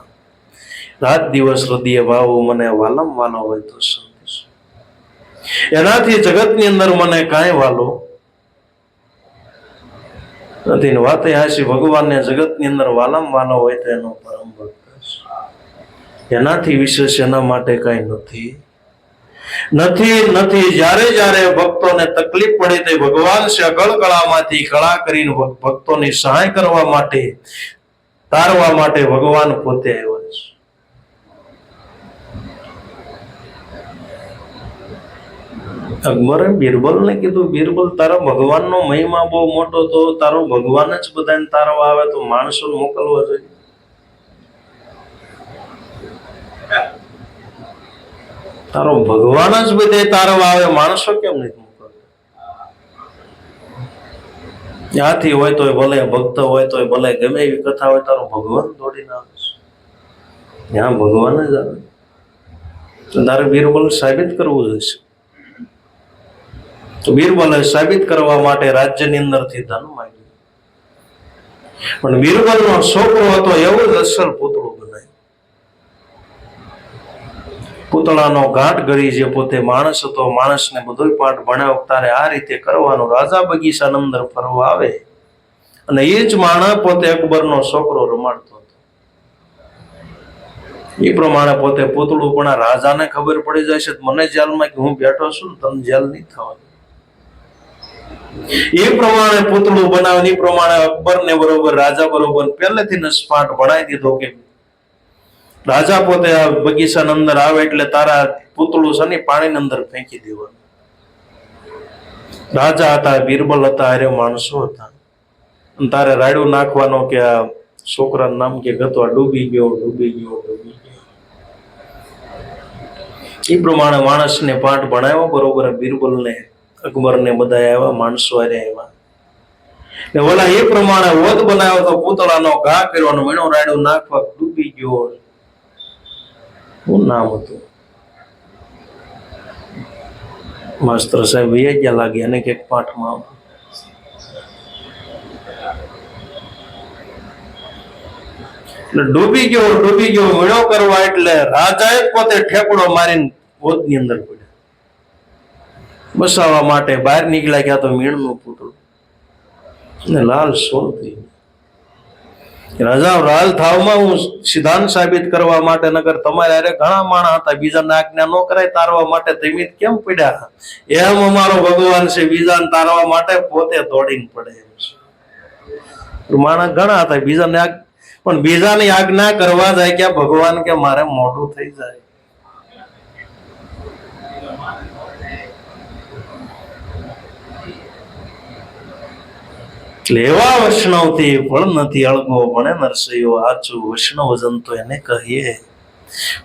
રાત દિવસ હૃદય ભાવ મને વાલમ વાલો હોય તો સંતોષ. એનાથી જગતની અંદર મને કાંઈ વાલો નથી. વાત હાશી, ભગવાનને જગતની અંદર વાલમ વાલો હોય તો એનો પરમ ભક્ત છે. એનાથી વિશેષ એના માટે કઈ નથી નથી નથી. જ્યારે જ્યારે ભક્તોને તકલીફ પડે તે ભગવાન છે અકળકળામાંથી કળા કરીને ભક્તોની સહાય કરવા માટે, તારવા માટે ભગવાન પોતે આવ્યા છે. અકબરે બિરબલ ને કીધું, બિરબલ તારા ભગવાનનો મહિમા બહુ મોટો, તો તારો ભગવાન જ બધાને તારવા આવે તો માણસો મોકલવા જોઈએ. તારો ભગવાન જ બધે તારવા આવે, માણસો કેમ નથી મોકલતા? ત્યાંથી હોય તો ભલે, ભક્ત હોય તો ભલે, ગમે એવી કથા હોય, તારો ભગવાન દોડીને આવે છે. ત્યાં ભગવાન જ આવે. તારે બિરબલ સાબિત કરવું જોઈશે. તો બિરબલે સાબિત કરવા માટે રાજ્યની અંદરથી ધન માંગ્યું. પણ બિરબલનો છોકરો હતો એવો જ અસલ પૂતળો બનાવ્યો. પૂતળાનો ઘાટ ગળી, જે પોતે માણસ હતો, માણસને બધો પાઠ ભણાવ્યો. તારે આ રીતે કરવાનું. રાજા બગીચાની અંદર ફરવા આવે અને એ જ માણસ પોતે અકબરનો છોકરો રમાડતો હતો. એ પ્રમાણે પોતે પૂતળું પણ આ રાજાને ખબર પડી જાય છે મને જેલમાં કે હું બેઠો છું, તને જેલ નહીં થવાનું. એ પ્રમાણે પૂતળું બનાવે. એ પ્રમાણે અકબર ને બરોબર, રાજા બરોબર પહેલેથી જ પાઠ ભણાવી દીધો કે રાજા પોતે આ બગીચાની અંદર આવે એટલે તારા પૂતળું છે ને પાણીની અંદર ફેંકી દેવાનું. રાજા હતા, બિરબલ હતા, અરે માણસો હતા. તારે રાડું નાખવાનો કે આ છોકરાનું નામ કે ગતો ડૂબી ગયો, ડૂબી ગયો, ડૂબી ગયો. એ પ્રમાણે માણસને પાઠ ભણાવ્યો બરોબર. બિરબલને, અકબરને બધા આવ્યા, માણસો આવ્યા. ને ઓલા એ પ્રમાણે વધ બનાવ્યો તો પૂતળાનો ઘા કર્યો, મીણો રાડું નાખવા ડૂબી ગયો. શું નામ હતું? માસ્ટર સાહેબ વૈયા ગયા લાગે, અને કઈક પાઠમાં એટલે ડૂબી ગયો, ડૂબી ગયો. મીણો કરવા એટલે રાજાએ પોતે ઠેકડો મારીને વધની અંદર પડ્યા. બસાવવા માટે બહાર નીકળ્યા, ગયા તો મીણનું પૂતળું ને લાલ સોળ થઈ ગયું. રાજા લાલ થાવમાં હું સિદ્ધાંત સાબિત કરવા માટે, નગર તમારે અરે ઘણા માણસ હતા, બીજાને આજ્ઞા ન કરાય તારવા માટે, તમે કેમ પડ્યા? એમ અમારો ભગવાન છે, બીજાને તારવા માટે પોતે દોડીને પડે એમ છે. માણસ ઘણા હતા, બીજાને પણ બીજાની આજ્ઞા કરવા જાય કે ભગવાન કે મારે મોઢું થઈ જાય. એવા વૈષ્ણવ થી ફળ નથી અળગો, ભણે નરસૈયો આચું, વૈષ્ણવ જન તો એને કહીએ.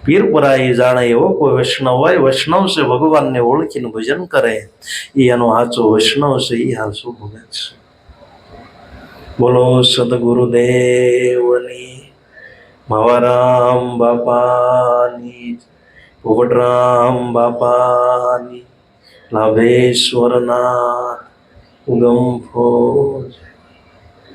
પીર પરાઈ જાણે એવો કોઈ વૈષ્ણવ હોય, વૈષ્ણવ છે ભગવાનને ઓળખીને ભજન કરે, એ એનો સાચો વૈષ્ણવ છે, એ હાચો ભગત છે. બોલો સદગુરુદેવની, મહારામ બાપાની, પોપટરામ બાપાની, લાભેશ્વરનાથ ઉગમ ફોજ.